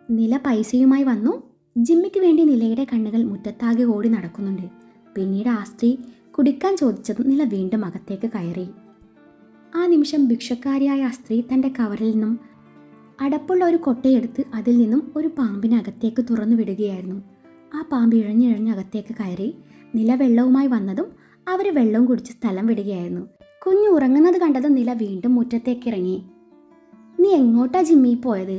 Speaker 1: നില പൈസയുമായി വന്നു. ജിമ്മിക്ക് വേണ്ടി നിലയുടെ കണ്ണുകൾ മുറ്റത്താകെ ഓടി നടക്കുന്നുണ്ട്. പിന്നീട് ആ സ്ത്രീ കുടിക്കാൻ ചോദിച്ചതും നില വീണ്ടും അകത്തേക്ക് കയറി. ആ നിമിഷം ഭിക്ഷക്കാരിയായ ആ സ്ത്രീ തൻ്റെ കവറിൽ നിന്നും അടപ്പുള്ള ഒരു കൊട്ടയെടുത്ത് അതിൽ നിന്നും ഒരു പാമ്പിനെ അകത്തേക്ക് തുറന്നു വിടുകയായിരുന്നു. ആ പാമ്പ് ഇഴഞ്ഞിഴഞ്ഞ് അകത്തേക്ക് കയറി. നില വെള്ളവുമായി വന്നതും അവർ വെള്ളവും കുടിച്ച് സ്ഥലം വിടുകയായിരുന്നു. കുഞ്ഞു ഉറങ്ങുന്നത് കണ്ടതും നില വീണ്ടും മുറ്റത്തേക്ക് ഇറങ്ങി. നീ എങ്ങോട്ടാ ജിമ്മി പോയത്?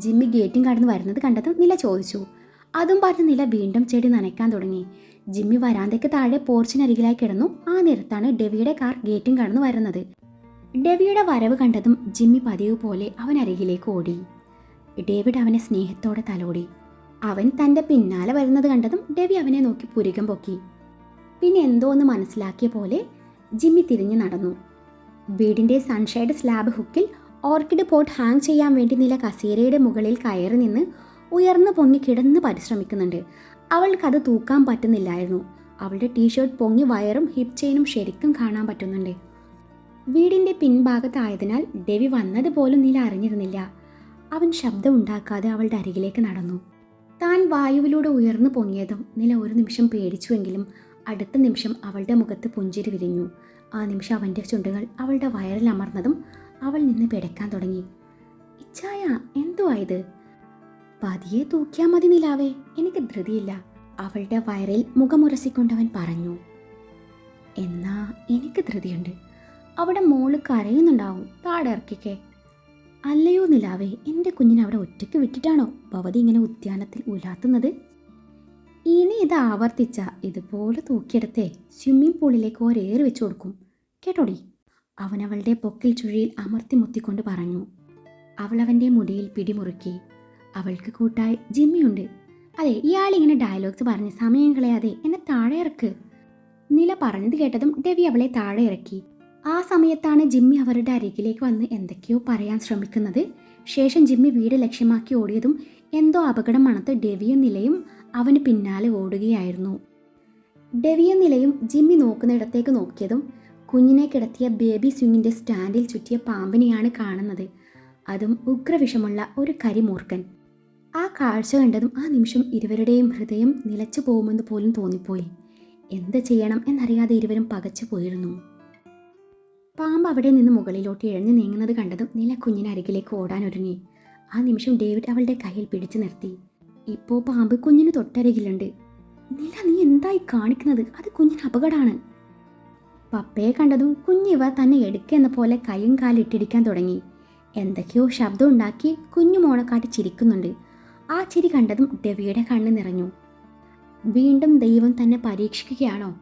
Speaker 1: ജിമ്മി ഗേറ്റും കടന്ന് വരുന്നത് കണ്ടതും നില ചോദിച്ചു. അതും പറഞ്ഞ് നില വീണ്ടും ചെടി നനയ്ക്കാൻ തുടങ്ങി. ജിമ്മി വരാന്തയ്ക്ക് താഴെ പോർച്ചിനരികിലായി കിടന്നു. ആ നേരത്താണ് ഡെവിയുടെ കാർ ഗേറ്റും കടന്നു വരുന്നത്. ഡെവിയുടെ വരവ് കണ്ടതും ജിമ്മി പതിവ് പോലെ അവൻ അരികിലേക്ക് ഓടി. ഡേവിഡ് അവനെ സ്നേഹത്തോടെ തലോടി. അവൻ തൻ്റെ പിന്നാലെ വരുന്നത് കണ്ടതും ഡെവി അവനെ നോക്കി പുരികം പൊക്കി. പിന്നെ എന്തോ ഒന്ന് മനസ്സിലാക്കിയ പോലെ ജിമ്മി തിരിഞ്ഞു നടന്നു. വീടിൻ്റെ സൺഷൈഡ് സ്ലാബ് ഹുക്കിൽ ഓർക്കിഡ് പോട്ട് ഹാങ് ചെയ്യാൻ വേണ്ടി നില കസേരയുടെ മുകളിൽ കയറി നിന്ന് ഉയർന്നു പൊങ്ങി കിടന്ന് പരിശ്രമിക്കുന്നുണ്ട്. അവൾക്കത് തൂക്കാൻ പറ്റുന്നില്ലായിരുന്നു. അവളുടെ ടീഷർട്ട് പൊങ്ങി വയറും ഹിപ്പ് ചെയിനും ശരിക്കും കാണാൻ പറ്റുന്നുണ്ട്. വീടിൻ്റെ പിൻഭാഗത്തായതിനാൽ ഡെവി വന്നതുപോലും നില അറിഞ്ഞിരുന്നില്ല. അവൻ ശബ്ദം ഉണ്ടാക്കാതെ അവളുടെ അരികിലേക്ക് നടന്നു. താൻ വായുവിലൂടെ ഉയർന്നു പൊങ്ങിയതും നില ഒരു നിമിഷം പേടിച്ചുവെങ്കിലും അടുത്ത നിമിഷം അവളുടെ മുഖത്ത് പുഞ്ചിരി വിരിഞ്ഞു. ആ നിമിഷം അവൻ്റെ ചുണ്ടുകൾ അവളുടെ വയറിൽ അമർന്നതും അവൾ നിന്ന് പിടയ്ക്കാൻ തുടങ്ങി. ഇച്ചായ, എന്തുവാ ഇത്? പതിയെ തൂക്കിയാൽ മതി നിലാവേ, എനിക്ക് ധൃതിയില്ല. അവളുടെ വയറിൽ മുഖമുരസിക്കൊണ്ടവൻ പറഞ്ഞു. എന്നാ എനിക്ക് ധൃതിയുണ്ട്. അവിടെ മോള് കരയുന്നുണ്ടാവും, താഴെ ഇറക്കിക്കേ. അല്ലയോ നിലാവേ, എൻ്റെ കുഞ്ഞിനെ അവിടെ ഒറ്റയ്ക്ക് വിട്ടിട്ടാണോ ഭവതി ഇങ്ങനെ ഉദ്യാനത്തിൽ ഉലാത്തുന്നത്? ഇനി ഇത് ആവർത്തിച്ച ഇതുപോലെ തൂക്കിയെടുത്തേ സ്വിമ്മിംഗ് പൂളിലേക്ക് ഒരേറ് വെച്ചു കൊടുക്കും കേട്ടോടി. അവനവളുടെ പൊക്കിൽ ചുഴിയിൽ അമർത്തി മുത്തിക്കൊണ്ട് പറഞ്ഞു. അവൾ അവൻ്റെ മുടിയിൽ പിടിമുറുക്കി. അവൾക്ക് കൂട്ടായി ജിമ്മിയുണ്ട്. അതെ, ഇയാളിങ്ങനെ ഡയലോഗ്സ് പറഞ്ഞ് സമയം കളയാതെ എന്നെ താഴെ ഇറക്ക്. നില പറഞ്ഞത് കേട്ടതും ഡെവി അവളെ താഴെ ഇറക്കി. ആ സമയത്താണ് ജിമ്മി അവരുടെ അരികിലേക്ക് വന്ന് എന്തൊക്കെയോ പറയാൻ ശ്രമിക്കുന്നത്. ശേഷം ജിമ്മി വീട് ലക്ഷ്യമാക്കി ഓടിയതും എന്തോ അപകടം മണത്ത് ഡെവിയും നിലയും അവന് പിന്നാലെ ഓടുകയായിരുന്നു. ഡെവിയും നിലയും ജിമ്മി നോക്കുന്നിടത്തേക്ക് നോക്കിയതും കുഞ്ഞിനെ കിടത്തിയ ബേബി സ്വിങ്ങിൻ്റെ സ്റ്റാൻഡിൽ ചുറ്റിയ പാമ്പിനെയാണ് കാണുന്നത്. അതും ഉഗ്രവിഷമുള്ള ഒരു കരിമൂർക്കൻ. ആ കാഴ്ച കണ്ടതും ആ നിമിഷം ഇരുവരുടെയും ഹൃദയം നിലച്ചു പോകുമെന്ന് പോലും തോന്നിപ്പോയി. എന്ത് ചെയ്യണം എന്നറിയാതെ ഇരുവരും പകച്ചു പോയിരുന്നു. പാമ്പ് അവിടെ നിന്ന് മുകളിലോട്ട് ഇഴഞ്ഞു നീങ്ങുന്നത് കണ്ടതും നില കുഞ്ഞിനരികിലേക്ക് ഓടാനൊരുങ്ങി. ആ നിമിഷം ഡേവിഡ് അവളുടെ കയ്യിൽ പിടിച്ചു നിർത്തി. ഇപ്പോൾ പാമ്പ് കുഞ്ഞിന് തൊട്ടരികിലുണ്ട്. നില, നീ എന്തായി കാണിക്കുന്നത്? അത് കുഞ്ഞിന് അപകടമാണ്. പപ്പയെ കണ്ടതും കുഞ്ഞിവ തന്നെ എടുക്കുന്ന പോലെ കൈയും കാലിട്ടിടിക്കാൻ തുടങ്ങി. എന്തൊക്കെയോ ശബ്ദം ഉണ്ടാക്കി കുഞ്ഞു മോണക്കാട്ടി ചിരിക്കുന്നുണ്ട്. ആ ചിരി കണ്ടതും ഡെവിയുടെ കണ്ണ് നിറഞ്ഞു. വീണ്ടും ദൈവം തന്നെ പരീക്ഷിക്കുകയാണോ?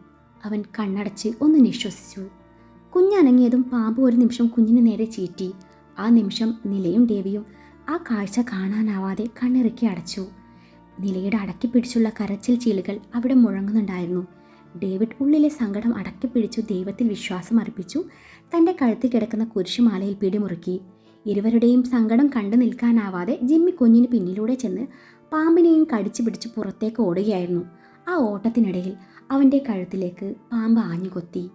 Speaker 1: അവൻ കണ്ണടച്ച് ഒന്ന് നിശ്വസിച്ചു. കുഞ്ഞനങ്ങിയതും പാമ്പ് ഒരു നിമിഷം കുഞ്ഞിന് നേരെ ചീറ്റി. ആ നിമിഷം നിലയും ഡേവിയും ആ കാഴ്ച കാണാനാവാതെ കണ്ണിറുക്കി അടച്ചു. നിലയുടെ അടക്കി പിടിച്ചുള്ള കരച്ചിൽ ചീളുകൾ അവിടെ മുഴങ്ങുന്നുണ്ടായിരുന്നു. ഡേവിഡ് ഉള്ളിലെ സങ്കടം അടക്കി പിടിച്ചു ദൈവത്തിൽ വിശ്വാസം അർപ്പിച്ചു. തൻ്റെ കഴുത്തിൽ കിടക്കുന്ന കുരിശുമാലയിൽ പിടിമുറുക്കി. ഇരുവരുടെയും സങ്കടം കണ്ടു നിൽക്കാനാവാതെ ജിമ്മി കുഞ്ഞിന് പിന്നിലൂടെ ചെന്ന് പാമ്പിനെയും കടിച്ചു പിടിച്ച് പുറത്തേക്ക് ഓടുകയായിരുന്നു. ആ ഓട്ടത്തിനിടയിൽ അവൻ്റെ കഴുത്തിലേക്ക് പാമ്പ് ആഞ്ഞുകൊത്തി.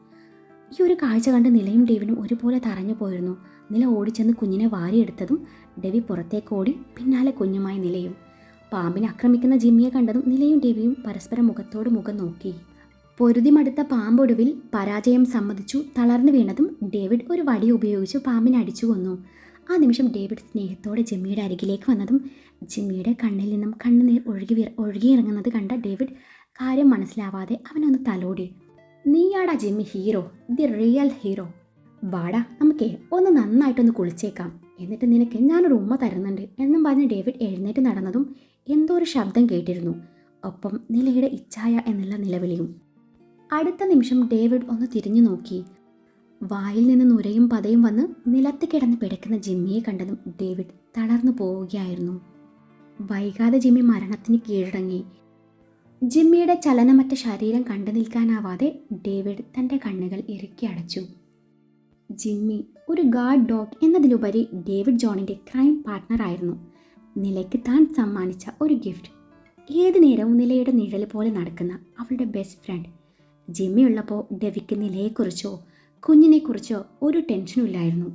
Speaker 1: ഈ ഒരു കാഴ്ച കണ്ട് നിലയും ഡേവിനും ഒരുപോലെ തറഞ്ഞു പോയിരുന്നു. നില ഓടിച്ചെന്ന് കുഞ്ഞിനെ വാരിയെടുത്തതും ഡെവി പുറത്തേക്ക് ഓടി, പിന്നാലെ കുഞ്ഞുമായി നിലയും. പാമ്പിനെ ആക്രമിക്കുന്ന ജിമ്മിയെ കണ്ടതും നിലയും ഡെവിയും പരസ്പരം മുഖത്തോട് മുഖം നോക്കി. പൊരുതിമടുത്ത പാമ്പൊടുവിൽ പരാജയം സമ്മതിച്ചു തളർന്നു വീണതും ഡേവിഡ് ഒരു വടി ഉപയോഗിച്ച് പാമ്പിനെ അടിച്ചു കൊന്നു. ആ നിമിഷം ഡേവിഡ് സ്നേഹത്തോടെ ജിമ്മിയുടെ അരികിലേക്ക് വന്നതും ജിമ്മിയുടെ കണ്ണിൽ നിന്നും കണ്ണുനീർ ഒഴുകിയിറങ്ങുന്നത് കണ്ട ഡേവിഡ് കാര്യം മനസ്സിലാവാതെ അവനൊന്ന് തലോടി. നീയാടാ Jimmy hero, the real hero. വാടാ, നമുക്കേ ഒന്ന് നന്നായിട്ടൊന്ന് കുളിച്ചേക്കാം, എന്നിട്ട് നിനക്ക് ഞാനൊരു ഉമ്മ തരുന്നുണ്ട് എന്നും പറഞ്ഞ് ഡേവിഡ് എഴുന്നേറ്റ് നടന്നതും എന്തോ ഒരു ശബ്ദം കേട്ടിരുന്നു. ഒപ്പം നിലയുടെ ഇച്ഛായ എന്നുള്ള നിലവിളിയും. അടുത്ത നിമിഷം ഡേവിഡ് ഒന്ന് തിരിഞ്ഞു നോക്കി. വായിൽ നിന്ന് നുരയും പതയും വന്ന് നിലത്ത് കിടന്ന് പിടയ്ക്കുന്ന ജിമ്മിയെ കണ്ടതും ഡേവിഡ് തളർന്നു പോവുകയായിരുന്നു. വൈകാതെ ജിമ്മി മരണത്തിന് കീഴടങ്ങി. ജിമ്മിയുടെ ചലനമറ്റ ശരീരം കണ്ടു നിൽക്കാനാവാതെ ഡേവിഡ് തൻ്റെ കണ്ണുകൾ ഇറുക്കി അടച്ചു. ജിമ്മി ഒരു ഗാർഡ് ഡോഗ് എന്നതിലുപരി ഡേവിഡ് ജോണിൻ്റെ ക്രൈം പാർട്ട്ണറായിരുന്നു. നിലയ്ക്ക് താൻ സമ്മാനിച്ച ഒരു ഗിഫ്റ്റ്. ഏതു നേരവും നിലയുടെ നിഴൽ പോലെ നടക്കുന്ന അവളുടെ ബെസ്റ്റ് ഫ്രണ്ട്. ജിമ്മി ഉള്ളപ്പോൾ ഡെവിക്ക് നിലയെക്കുറിച്ചോ കുഞ്ഞിനെക്കുറിച്ചോ ഒരു ടെൻഷനും ഇല്ലായിരുന്നു.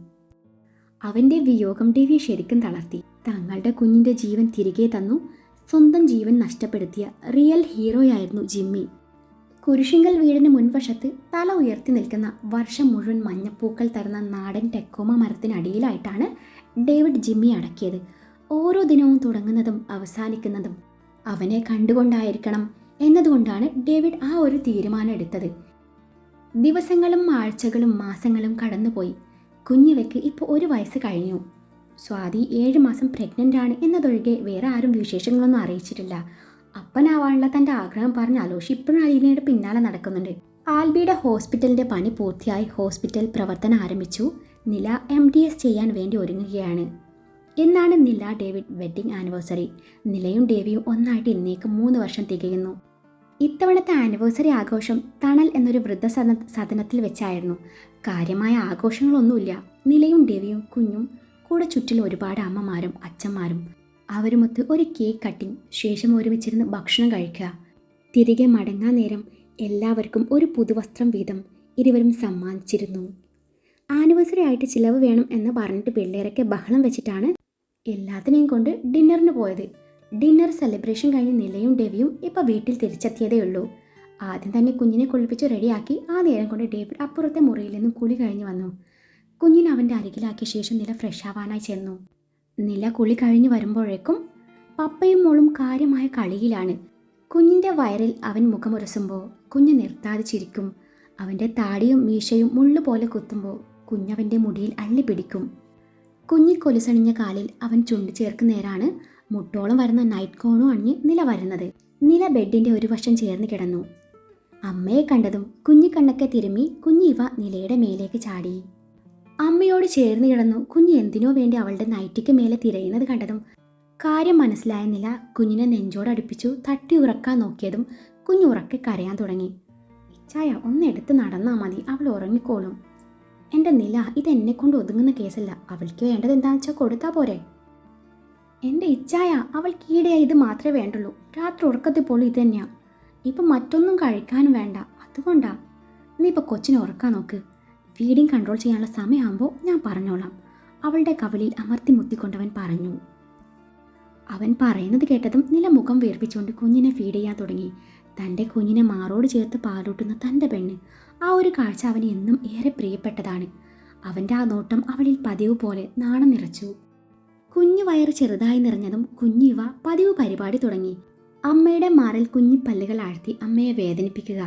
Speaker 1: അവൻ്റെ വിയോഗം ഡെവിയെ ശരിക്കും തളർത്തി. തങ്ങളുടെ കുഞ്ഞിൻ്റെ ജീവൻ തിരികെ തന്നു. സ്വന്തം ജീവൻ നഷ്ടപ്പെടുത്തിയ റിയൽ ഹീറോയായിരുന്നു ജിമ്മി. കുരിശിങ്കൽ വീടിന് മുൻവശത്ത് തല ഉയർത്തി നിൽക്കുന്ന വർഷം മുഴുവൻ മഞ്ഞപ്പൂക്കൾ തരുന്ന നാടൻ ടെക്കോമ മരത്തിനടിയിലായിട്ടാണ് ഡേവിഡ് ജിമ്മി അടക്കിയത്. ഓരോ ദിനവും തുടങ്ങുന്നതും അവസാനിക്കുന്നതും അവനെ കണ്ടുകൊണ്ടായിരിക്കണം എന്നതുകൊണ്ടാണ് ഡേവിഡ് ആ ഒരു തീരുമാനം എടുത്തത്. ദിവസങ്ങളും ആഴ്ചകളും മാസങ്ങളും കടന്നുപോയി. കുഞ്ഞിവയ്ക്ക് ഇപ്പോൾ 1 വയസ്സ് കഴിഞ്ഞു. സ്വാതി 7 മാസം പ്രഗ്നൻ്റ് ആണ് എന്നതൊഴികെ വേറെ ആരും വിശേഷങ്ങളൊന്നും അറിയിച്ചിട്ടില്ല. അപ്പനാവാനുള്ള തൻ്റെ ആഗ്രഹം പറഞ്ഞ് അലോഷി ഇപ്പോഴും അലീനയുടെ പിന്നാലെ നടക്കുന്നുണ്ട്. ആൽബിയുടെ ഹോസ്പിറ്റലിൻ്റെ പണി പൂർത്തിയായി ഹോസ്പിറ്റൽ പ്രവർത്തനം ആരംഭിച്ചു. നില MDS ചെയ്യാൻ വേണ്ടി ഒരുങ്ങുകയാണ്. ഇന്നാണ് നില ഡേവിഡ് വെഡ്ഡിംഗ് ആനിവേഴ്സറി. നിലയും ഡേവിയും ഒന്നായിട്ട് ഇന്നേക്ക് 3 വർഷം തികയുന്നു. ഇത്തവണത്തെ ആനിവേഴ്സറി ആഘോഷം തണൽ എന്നൊരു വൃദ്ധസദനത്തിൽ വെച്ചായിരുന്നു. കാര്യമായ ആഘോഷങ്ങളൊന്നുമില്ല. നിലയും ഡേവിയും കുഞ്ഞും കൂടെ ചുറ്റിലും ഒരുപാട് അമ്മമാരും അച്ഛന്മാരും. അവരുമൊത്ത് ഒരു കേക്ക് കട്ടിങ്, ശേഷം ഒരുമിച്ചിരുന്ന് ഭക്ഷണം കഴിക്കുക. തിരികെ മടങ്ങാൻ നേരം എല്ലാവർക്കും ഒരു പുതുവസ്ത്രം വീതം ഇരുവരും സമ്മാനിച്ചിരുന്നു. ആനിവേഴ്സറി ആയിട്ട് ചിലവ് വേണം എന്ന് പറഞ്ഞിട്ട് പിള്ളേരൊക്കെ ബഹളം വെച്ചിട്ടാണ് എല്ലാത്തിനെയും കൊണ്ട് ഡിന്നറിന് പോയത്. ഡിന്നർ സെലിബ്രേഷൻ കഴിഞ്ഞ് നിലയും ഡേവിയും ഇപ്പോൾ വീട്ടിൽ തിരിച്ചെത്തിയതേ ഉള്ളൂ. ആദ്യം തന്നെ കുഞ്ഞിനെ കുളിപ്പിച്ച് റെഡിയാക്കി ആ നേരം കൊണ്ട് ഡേവിഡ് അപ്പുറത്തെ മുറിയിൽ നിന്നും കുളി കഴിഞ്ഞ് വന്നു. കുഞ്ഞിനെ അവൻ്റെ അരികിലാക്കിയ ശേഷം നില ഫ്രഷ് ആവാനായി ചെന്നു. നില കുളി കഴിഞ്ഞ് വരുമ്പോഴേക്കും പപ്പയും മോളും കാര്യമായ കളിയിലാണ്. കുഞ്ഞിൻ്റെ വയറിൽ അവൻ മുഖമുരസുമ്പോൾ കുഞ്ഞ് നിർത്താതെ ചിരിക്കും. അവൻ്റെ താടിയും മീശയും മുള്ളുപോലെ കുത്തുമ്പോൾ കുഞ്ഞവൻ്റെ മുടിയിൽ അള്ളി പിടിക്കും. കുഞ്ഞി കൊലുസണിഞ്ഞ കാലിൽ അവൻ ചുണ്ടു ചേർക്കുന്നേരാണ് മുട്ടോളം വരുന്ന നൈറ്റ് ഗൗണും അണിഞ്ഞ് നില വരുന്നത്. നില ബെഡിൻ്റെ ഒരു വശം ചേർന്ന് കിടന്നു. അമ്മയെ കണ്ടതും കുഞ്ഞിക്കണ്ണൊക്കെ തിരുമ്മി കുഞ്ഞിവ നിലയുടെ മേലേക്ക് ചാടി. അമ്മയോട് ചേർന്ന് കിടന്നു. കുഞ്ഞ് എന്തിനോ വേണ്ടി അവളുടെ നൈറ്റിക്ക് മേലെ തിരയുന്നത് കണ്ടതും കാര്യം മനസ്സിലായ നില കുഞ്ഞിനെ നെഞ്ചോടടുപ്പിച്ചു തട്ടി ഉറക്കാൻ നോക്കിയതും കുഞ്ഞ് ഉറക്കെ കരയാൻ തുടങ്ങി. ഇച്ചായ ഒന്ന് എടുത്ത് നടന്നാൽ മതി, അവൾ ഉറങ്ങിക്കോളും. എൻ്റെ നില, ഇതെന്നെ കൊണ്ട് ഒതുങ്ങുന്ന കേസല്ല. അവൾക്ക് വേണ്ടത് എന്താണെന്ന് വെച്ചാൽ കൊടുത്താൽ പോരെ. എൻ്റെ ഇച്ചായ, അവൾക്ക് ഈടെ ഇത് മാത്രമേ വേണ്ടുള്ളൂ. രാത്രി ഉറക്കത്തിൽ പോലും ഇത് തന്നെയാണ്. ഇപ്പം മറ്റൊന്നും കഴിക്കാനും വേണ്ട. അതുകൊണ്ടാ. നീ ഇപ്പോൾ കൊച്ചിനെ ഉറക്കാൻ നോക്ക്. ഫീഡിങ് കൺട്രോൾ ചെയ്യാനുള്ള സമയമാകുമ്പോൾ ഞാൻ പറഞ്ഞോളാം. അവളുടെ കവിളിൽ അമർത്തി മുത്തിക്കൊണ്ടവൻ പറഞ്ഞു. അവൻ പറയുന്നത് കേട്ടതും നില മുഖം വീർപ്പിച്ചുകൊണ്ട് കുഞ്ഞിനെ ഫീഡ് ചെയ്യാൻ തുടങ്ങി. തൻ്റെ കുഞ്ഞിനെ മാറോട് ചേർത്ത് പാലൂട്ടുന്ന തൻ്റെ പെണ്ണ്. ആ ഒരു കാഴ്ച അവന് എന്നും ഏറെ പ്രിയപ്പെട്ടതാണ്. അവൻ്റെ ആ നോട്ടം അവളിൽ പതിവ് പോലെ നാണം നിറച്ചു. കുഞ്ഞു വയറ് ചെറുതായി നിറഞ്ഞതും കുഞ്ഞിവ പതിവ് പരിപാടി തുടങ്ങി. അമ്മയുടെ മാറിൽ കുഞ്ഞിപ്പല്ലുകൾ ആഴ്ത്തി അമ്മയെ വേദനിപ്പിക്കുക.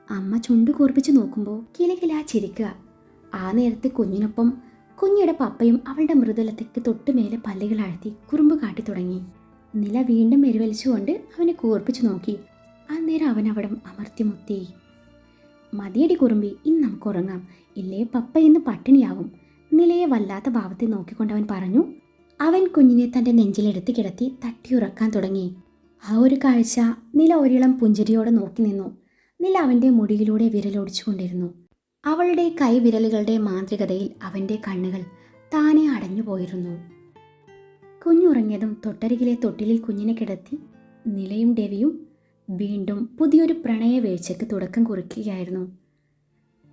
Speaker 1: അമ്മ ചുണ്ടു കൂർപ്പിച്ച് നോക്കുമ്പോൾ കിലകിലാ ചിരിക്കുക. ആ നേരത്ത് കുഞ്ഞിനൊപ്പം കുഞ്ഞിയുടെ പപ്പയും അവളുടെ മൃദുലത്തേക്ക് തൊട്ടുമേലെ പല്ലുകൾ ആഴ്ത്തി കുറുമ്പ് കാട്ടി തുടങ്ങി. നില വീണ്ടും എരിവലിച്ചുകൊണ്ട് അവനെ കൂർപ്പിച്ചു നോക്കി. അന്നേരം അവൻ അവിടം അമർത്തിമുത്തി. മതിയടി കുറുമ്പി, ഇന്ന് നമുക്ക് ഉറങ്ങാം, ഇല്ലേ പപ്പ ഇന്ന് പട്ടിണിയാവും. നിലയെ വല്ലാത്ത ഭാവത്തെ നോക്കിക്കൊണ്ടവൻ പറഞ്ഞു. അവൻ കുഞ്ഞിനെ തൻ്റെ നെഞ്ചിലെടുത്ത് കിടത്തി തട്ടിയുറക്കാൻ തുടങ്ങി. ആ ഒരു കാഴ്ച നില ഒരിളം പുഞ്ചിരിയോടെ നോക്കി നിന്നു. നില അവൻ്റെ മുടിയിലൂടെ വിരലോടിച്ചുകൊണ്ടിരുന്നു. അവളുടെ കൈവിരലുകളുടെ മാന്ത്രികതയിൽ അവൻ്റെ കണ്ണുകൾ താനെ അടഞ്ഞുപോയിരുന്നു. കുഞ്ഞുറങ്ങിയതും തൊട്ടരികിലെ തൊട്ടിലിൽ കുഞ്ഞിനെ കിടത്തി നിലയും ഡെവിയും വീണ്ടും പുതിയൊരു പ്രണയ വീഴ്ചയ്ക്ക് തുടക്കം കുറിക്കുകയായിരുന്നു.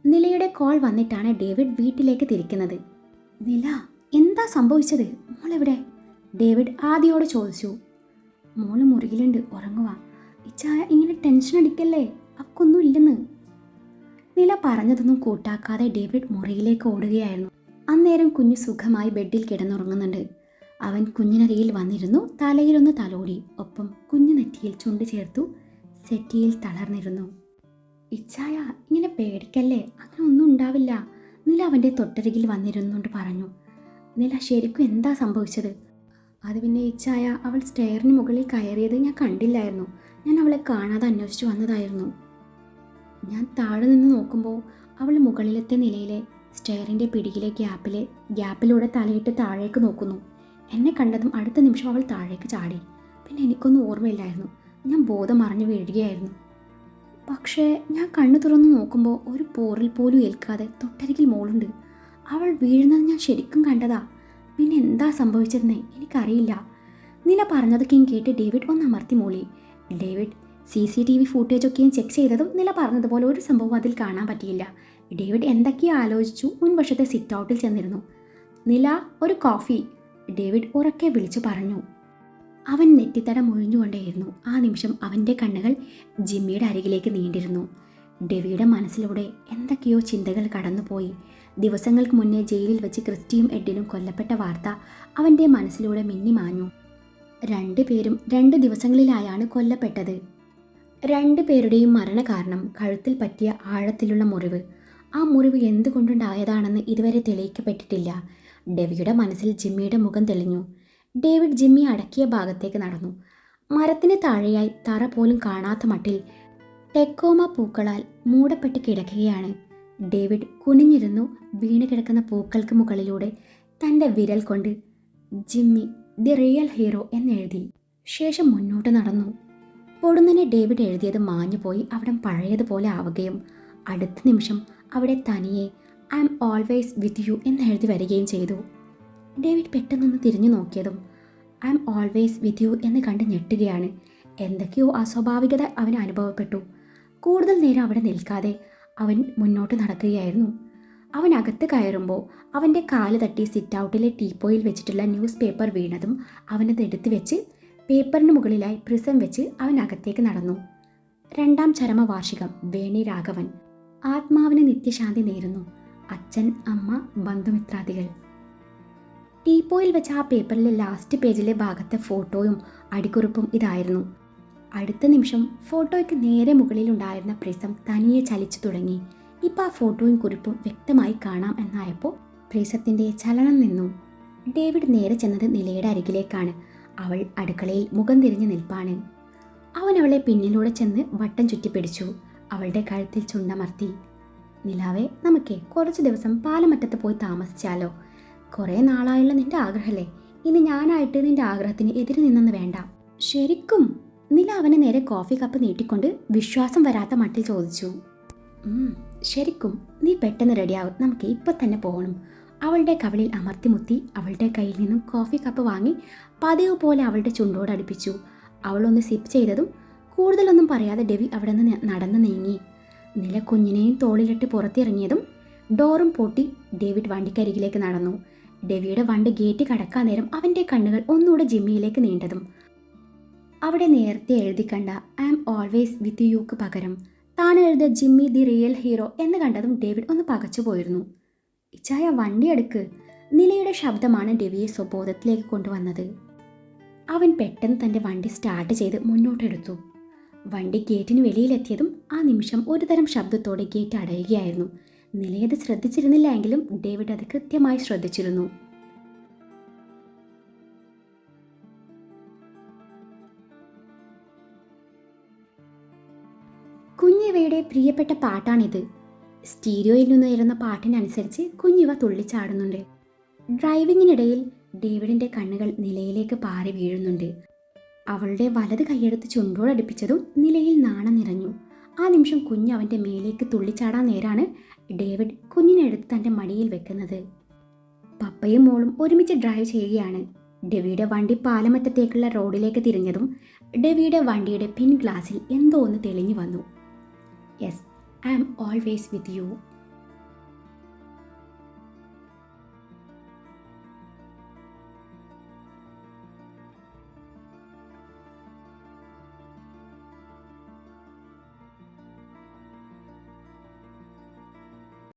Speaker 1: നിലയുടെ കോൾ വന്നിട്ടാണ് ഡേവിഡ് വീട്ടിലേക്ക് തിരിക്കുന്നത്. നില, എന്താ സംഭവിച്ചത്? മോളെവിടെ? ഡേവിഡ് ആദിയോട് ചോദിച്ചു. മോള് മുറിയിലുണ്ട്, ഉറങ്ങുക. ഇച്ചായ ഇങ്ങനെ ടെൻഷൻ അടിക്കല്ലേ, അക്കൊന്നും ഇല്ലെന്ന്. നില പറഞ്ഞതൊന്നും കൂട്ടാക്കാതെ ഡേവിഡ് മുറിയിലേക്ക് ഓടുകയായിരുന്നു. അന്നേരം കുഞ്ഞു സുഖമായി ബെഡിൽ കിടന്നുറങ്ങുന്നുണ്ട്. അവൻ കുഞ്ഞിനരികിൽ വന്നിരുന്നു. തലയിലൊന്ന് തലോടി. ഒപ്പം കുഞ്ഞു നെറ്റിയിൽ ചുണ്ട് ചേർത്തു സെറ്റിയിൽ തളർന്നിരുന്നു. ഇച്ചായ ഇങ്ങനെ പേടിക്കല്ലേ, അങ്ങനെ ഒന്നും ഉണ്ടാവില്ല, നില അവൻ്റെ തൊട്ടരികിൽ വന്നിരുന്നുകൊണ്ട് പറഞ്ഞു. നില, ശരിക്കും എന്താ സംഭവിച്ചത്? അത് പിന്നെ ഇച്ചായ, അവൾ സ്റ്റെയറിന് മുകളിൽ കയറിയത് ഞാൻ കണ്ടില്ലായിരുന്നു. ഞാൻ അവളെ കാണാതെ അന്വേഷിച്ചു വന്നതായിരുന്നു. ഞാൻ താഴെ നിന്ന് നോക്കുമ്പോൾ അവൾ മുകളിലത്തെ നിലയിലെ സ്റ്റെയറിൻ്റെ പിടിയിലെ ഗ്യാപ്പിലൂടെ തലയിട്ട് താഴേക്ക് നോക്കുന്നു. എന്നെ കണ്ടതും അടുത്ത നിമിഷം അവൾ താഴേക്ക് ചാടി. പിന്നെ എനിക്കൊന്നും ഓർമ്മയില്ലായിരുന്നു. ഞാൻ ബോധം മറിഞ്ഞു വീഴുകയായിരുന്നു. പക്ഷേ ഞാൻ കണ്ണു തുറന്ന് നോക്കുമ്പോൾ ഒരു പോറിൽ പോലും ഏൽക്കാതെ തൊട്ടരികിൽ മോളുണ്ട്. അവൾ വീഴുന്നത് ഞാൻ ശരിക്കും കണ്ടതാ. പിന്നെ എന്താ സംഭവിച്ചതെന്ന് എനിക്കറിയില്ല. നില പറഞ്ഞതൊക്കെയും കേട്ട് ഡേവിഡ് ഒന്ന് അമർത്തി മൂളി. ഡേവിഡ് CCTV ഫൂട്ടേജൊക്കെയും ചെക്ക് ചെയ്തതും നില പറഞ്ഞതുപോലെ ഒരു സംഭവം അതിൽ കാണാൻ പറ്റിയില്ല. ഡേവിഡ് എന്തൊക്കെയോ ആലോചിച്ചു മുൻവശത്തെ സിറ്റ് ഔട്ടിൽ ചെന്നിരുന്നു. നില, ഒരു കോഫി, ഡേവിഡ് ഉറക്കെ വിളിച്ചു പറഞ്ഞു. അവൻ നെറ്റിത്തടം ഒഴിഞ്ഞുകൊണ്ടേയിരുന്നു. ആ നിമിഷം അവൻ്റെ കണ്ണുകൾ ജിമ്മിയുടെ അരികിലേക്ക് നീണ്ടിരുന്നു. ഡെവിയുടെ മനസ്സിലൂടെ എന്തൊക്കെയോ ചിന്തകൾ കടന്നുപോയി. ദിവസങ്ങൾക്ക് മുന്നേ ജയിലിൽ വെച്ച് ക്രിസ്റ്റിയും എഡിനും കൊല്ലപ്പെട്ട വാർത്ത അവൻ്റെ മനസ്സിലൂടെ മിന്നിമാഞ്ഞു. 2 പേരും 2 ദിവസങ്ങളിലായാണ് കൊല്ലപ്പെട്ടത്. 2 പേരുടെയും മരണകാരണം കഴുത്തിൽ പറ്റിയ ആഴത്തിലുള്ള മുറിവ്. ആ മുറിവ് എന്തുകൊണ്ടുണ്ടായതാണെന്ന് ഇതുവരെ തെളിയിക്കപ്പെട്ടിട്ടില്ല. ഡെവിയുടെ മനസ്സിൽ ജിമ്മിയുടെ മുഖം തെളിഞ്ഞു. ഡേവിഡ് ജിമ്മി അടക്കിയ ഭാഗത്തേക്ക് നടന്നു. മരത്തിന് താഴെയായി തറ പോലും കാണാത്ത മട്ടിൽ ടെക്കോമ പൂക്കളാൽ മൂടപ്പെട്ട് കിടക്കുകയാണ്. ഡേവിഡ് കുനിഞ്ഞിരുന്നു വീണ് കിടക്കുന്ന പൂക്കൾക്ക് മുകളിലൂടെ തൻ്റെ വിരൽ കൊണ്ട് ജിമ്മി ദി റിയൽ ഹീറോ എന്നെഴുതി. ശേഷം മുന്നോട്ട് നടന്നു. പൊടുന്നനെ ഡേവിഡ് എഴുതിയത് മാഞ്ഞുപോയി അവിടം പഴയതുപോലെ ആവുകയും അടുത്ത നിമിഷം അവിടെ തനിയെ I am always with you എന്നെഴുതി വരികയും ചെയ്തു. ഡേവിഡ് പെട്ടെന്നൊന്ന് തിരിഞ്ഞു നോക്കിയതും I am always with you എന്ന് കണ്ട് ഞെട്ടുകയാണ്. എന്തൊക്കെയോ അസ്വാഭാവികത അവന് അനുഭവപ്പെട്ടു. കൂടുതൽ നേരം അവിടെ നിൽക്കാതെ അവൻ മുന്നോട്ട് നടക്കുകയായിരുന്നു. അവൻ അകത്ത് കയറുമ്പോൾ അവൻ്റെ കാല് തട്ടി സിറ്റ് ഔട്ടിലെ ടീപ്പോയിൽ വെച്ചിട്ടുള്ള ന്യൂസ് പേപ്പർ വീണതും അവനത് എടുത്തു വെച്ച് പേപ്പറിന് മുകളിലായി പ്രിസം വെച്ച് അവൻ അകത്തേക്ക് നടന്നു. 2ാം ചരമവാർഷികം. വേണി രാഘവൻ. ആത്മാവിന് നിത്യശാന്തി നേരുന്നു. അച്ഛൻ, അമ്മ, ബന്ധുമിത്രാദികൾ. ടീപ്പോയിൽ വെച്ച ആ പേപ്പറിലെ ലാസ്റ്റ് പേജിലെ ഭാഗത്തെ ഫോട്ടോയും അടിക്കുറിപ്പും ഇതായിരുന്നു. അടുത്ത നിമിഷം ഫോട്ടോയ്ക്ക് നേരെ മുകളിലുണ്ടായിരുന്ന പ്രിസം തനിയെ ചലിച്ചു തുടങ്ങി. ഇപ്പം ആ ഫോട്ടോയും കുറിപ്പും വ്യക്തമായി കാണാം എന്നായപ്പോൾ പ്രിസത്തിൻ്റെ ചലനം നിന്നു. ഡേവിഡ് നേരെ ചെന്നത് നിലയുടെ അരികിലേക്കാണ്. അവൾ അടുക്കളയിൽ മുഖം തിരിഞ്ഞു നിൽപ്പാണ്. അവൻ അവളെ പിന്നിലൂടെ ചെന്ന് വട്ടം ചുറ്റിപ്പിടിച്ചു. അവളുടെ കഴുത്തിൽ ചുണ്ടമർത്തി. നിലാവേ, നമുക്കേ കുറച്ച് ദിവസം പാലമറ്റത്ത് പോയി താമസിച്ചാലോ? കുറേ നാളായുള്ള നിന്റെ ആഗ്രഹമല്ലേ, ഇനി ഞാനായിട്ട് നിന്റെ ആഗ്രഹത്തിന് എതിര് നിന്നെന്ന് വേണ്ട. ശരിക്കും? നില അവന് നേരെ കോഫി കപ്പ് നീട്ടിക്കൊണ്ട് വിശ്വാസം വരാത്ത മട്ടിൽ ചോദിച്ചു. ശരിക്കും, നീ പെട്ടെന്ന് റെഡിയാവും, നമുക്ക് ഇപ്പം തന്നെ പോകണം. അവളുടെ കവിളിൽ അമർത്തിമുത്തി അവളുടെ കയ്യിൽ നിന്നും കോഫി കപ്പ് വാങ്ങി പതിവ് പോലെ അവളുടെ ചുണ്ടോട് അടുപ്പിച്ചു. അവളൊന്ന് സിപ്പ് ചെയ്തതും കൂടുതലൊന്നും പറയാതെ ഡെവി അവിടെ നിന്ന് നടന്നു നീങ്ങി. നില കുഞ്ഞിനെയും തോളിലിട്ട് പുറത്തിറങ്ങിയതും ഡോറും പൂട്ടി ഡേവിഡ് വണ്ടിക്കരികിലേക്ക് നടന്നു. ഡെവിയുടെ വണ്ടി ഗേറ്റ് കടക്കാൻ നേരം അവൻ്റെ കണ്ണുകൾ ഒന്നുകൂടെ ജിമ്മിയിലേക്ക് നീണ്ടതും അവിടെ നേരത്തെ എഴുതി കണ്ട ഐ ആം ഓൾവേസ് വിത്ത് യുക്ക് പകരം താൻ എഴുതിയ ജിമ്മി ദി റിയൽ ഹീറോ എന്ന് കണ്ടതും ഡേവിഡ് ഒന്ന് പകച്ചു പോയിരുന്നു. ഇച്ചായ വണ്ടി എടുക്ക്. നിലയുടെ ശബ്ദമാണ് ഡെവിയെ സ്വബോധത്തിലേക്ക് കൊണ്ടുവന്നത്. അവൻ പെട്ടെന്ന് തൻ്റെ വണ്ടി സ്റ്റാർട്ട് ചെയ്ത് മുന്നോട്ടെടുത്തു. വണ്ടി ഗേറ്റിന് വെളിയിലെത്തിയതും ആ നിമിഷം ഒരുതരം ശബ്ദത്തോടെ ഗേറ്റ് അടയുകയായിരുന്നു. നിലയത് ശ്രദ്ധിച്ചിരുന്നില്ല എങ്കിലും ഡേവിഡ് അത് കൃത്യമായി ശ്രദ്ധിച്ചിരുന്നു. കുഞ്ഞിവയുടെ പ്രിയപ്പെട്ട പാട്ടാണിത്. സ്റ്റീരിയോയിൽ നിന്നുയരുന്ന പാട്ടിനനുസരിച്ച് കുഞ്ഞിവ തുള്ളിച്ചാടുന്നുണ്ട്. ഡ്രൈവിങ്ങിനിടയിൽ ഡേവിഡിൻ്റെ കണ്ണുകൾ നിലയിലേക്ക് പാറി വീഴുന്നുണ്ട്. അവളുടെ വലത് കൈയെടുത്ത് ചുണ്ടോടടുപ്പിച്ചതും നിലയിൽ നാണം നിറഞ്ഞു. ആ നിമിഷം കുഞ്ഞ് അവൻ്റെ മേലേക്ക് തുള്ളിച്ചാടാൻ നേരാണ് ഡേവിഡ് കുഞ്ഞിനെ എടുത്ത് തൻ്റെ മടിയിൽ വെക്കുന്നത്. പപ്പയും മോളും ഒരുമിച്ച് ഡ്രൈവ് ചെയ്യുകയാണ്. ഡെവിയുടെ വണ്ടി പാലമറ്റത്തേക്കുള്ള റോഡിലേക്ക് തിരിഞ്ഞതും ഡെവിയുടെ വണ്ടിയുടെ പിൻ ഗ്ലാസിൽ എന്തോ ഒന്ന് തെളിഞ്ഞു വന്നു. Yes, I am always with U.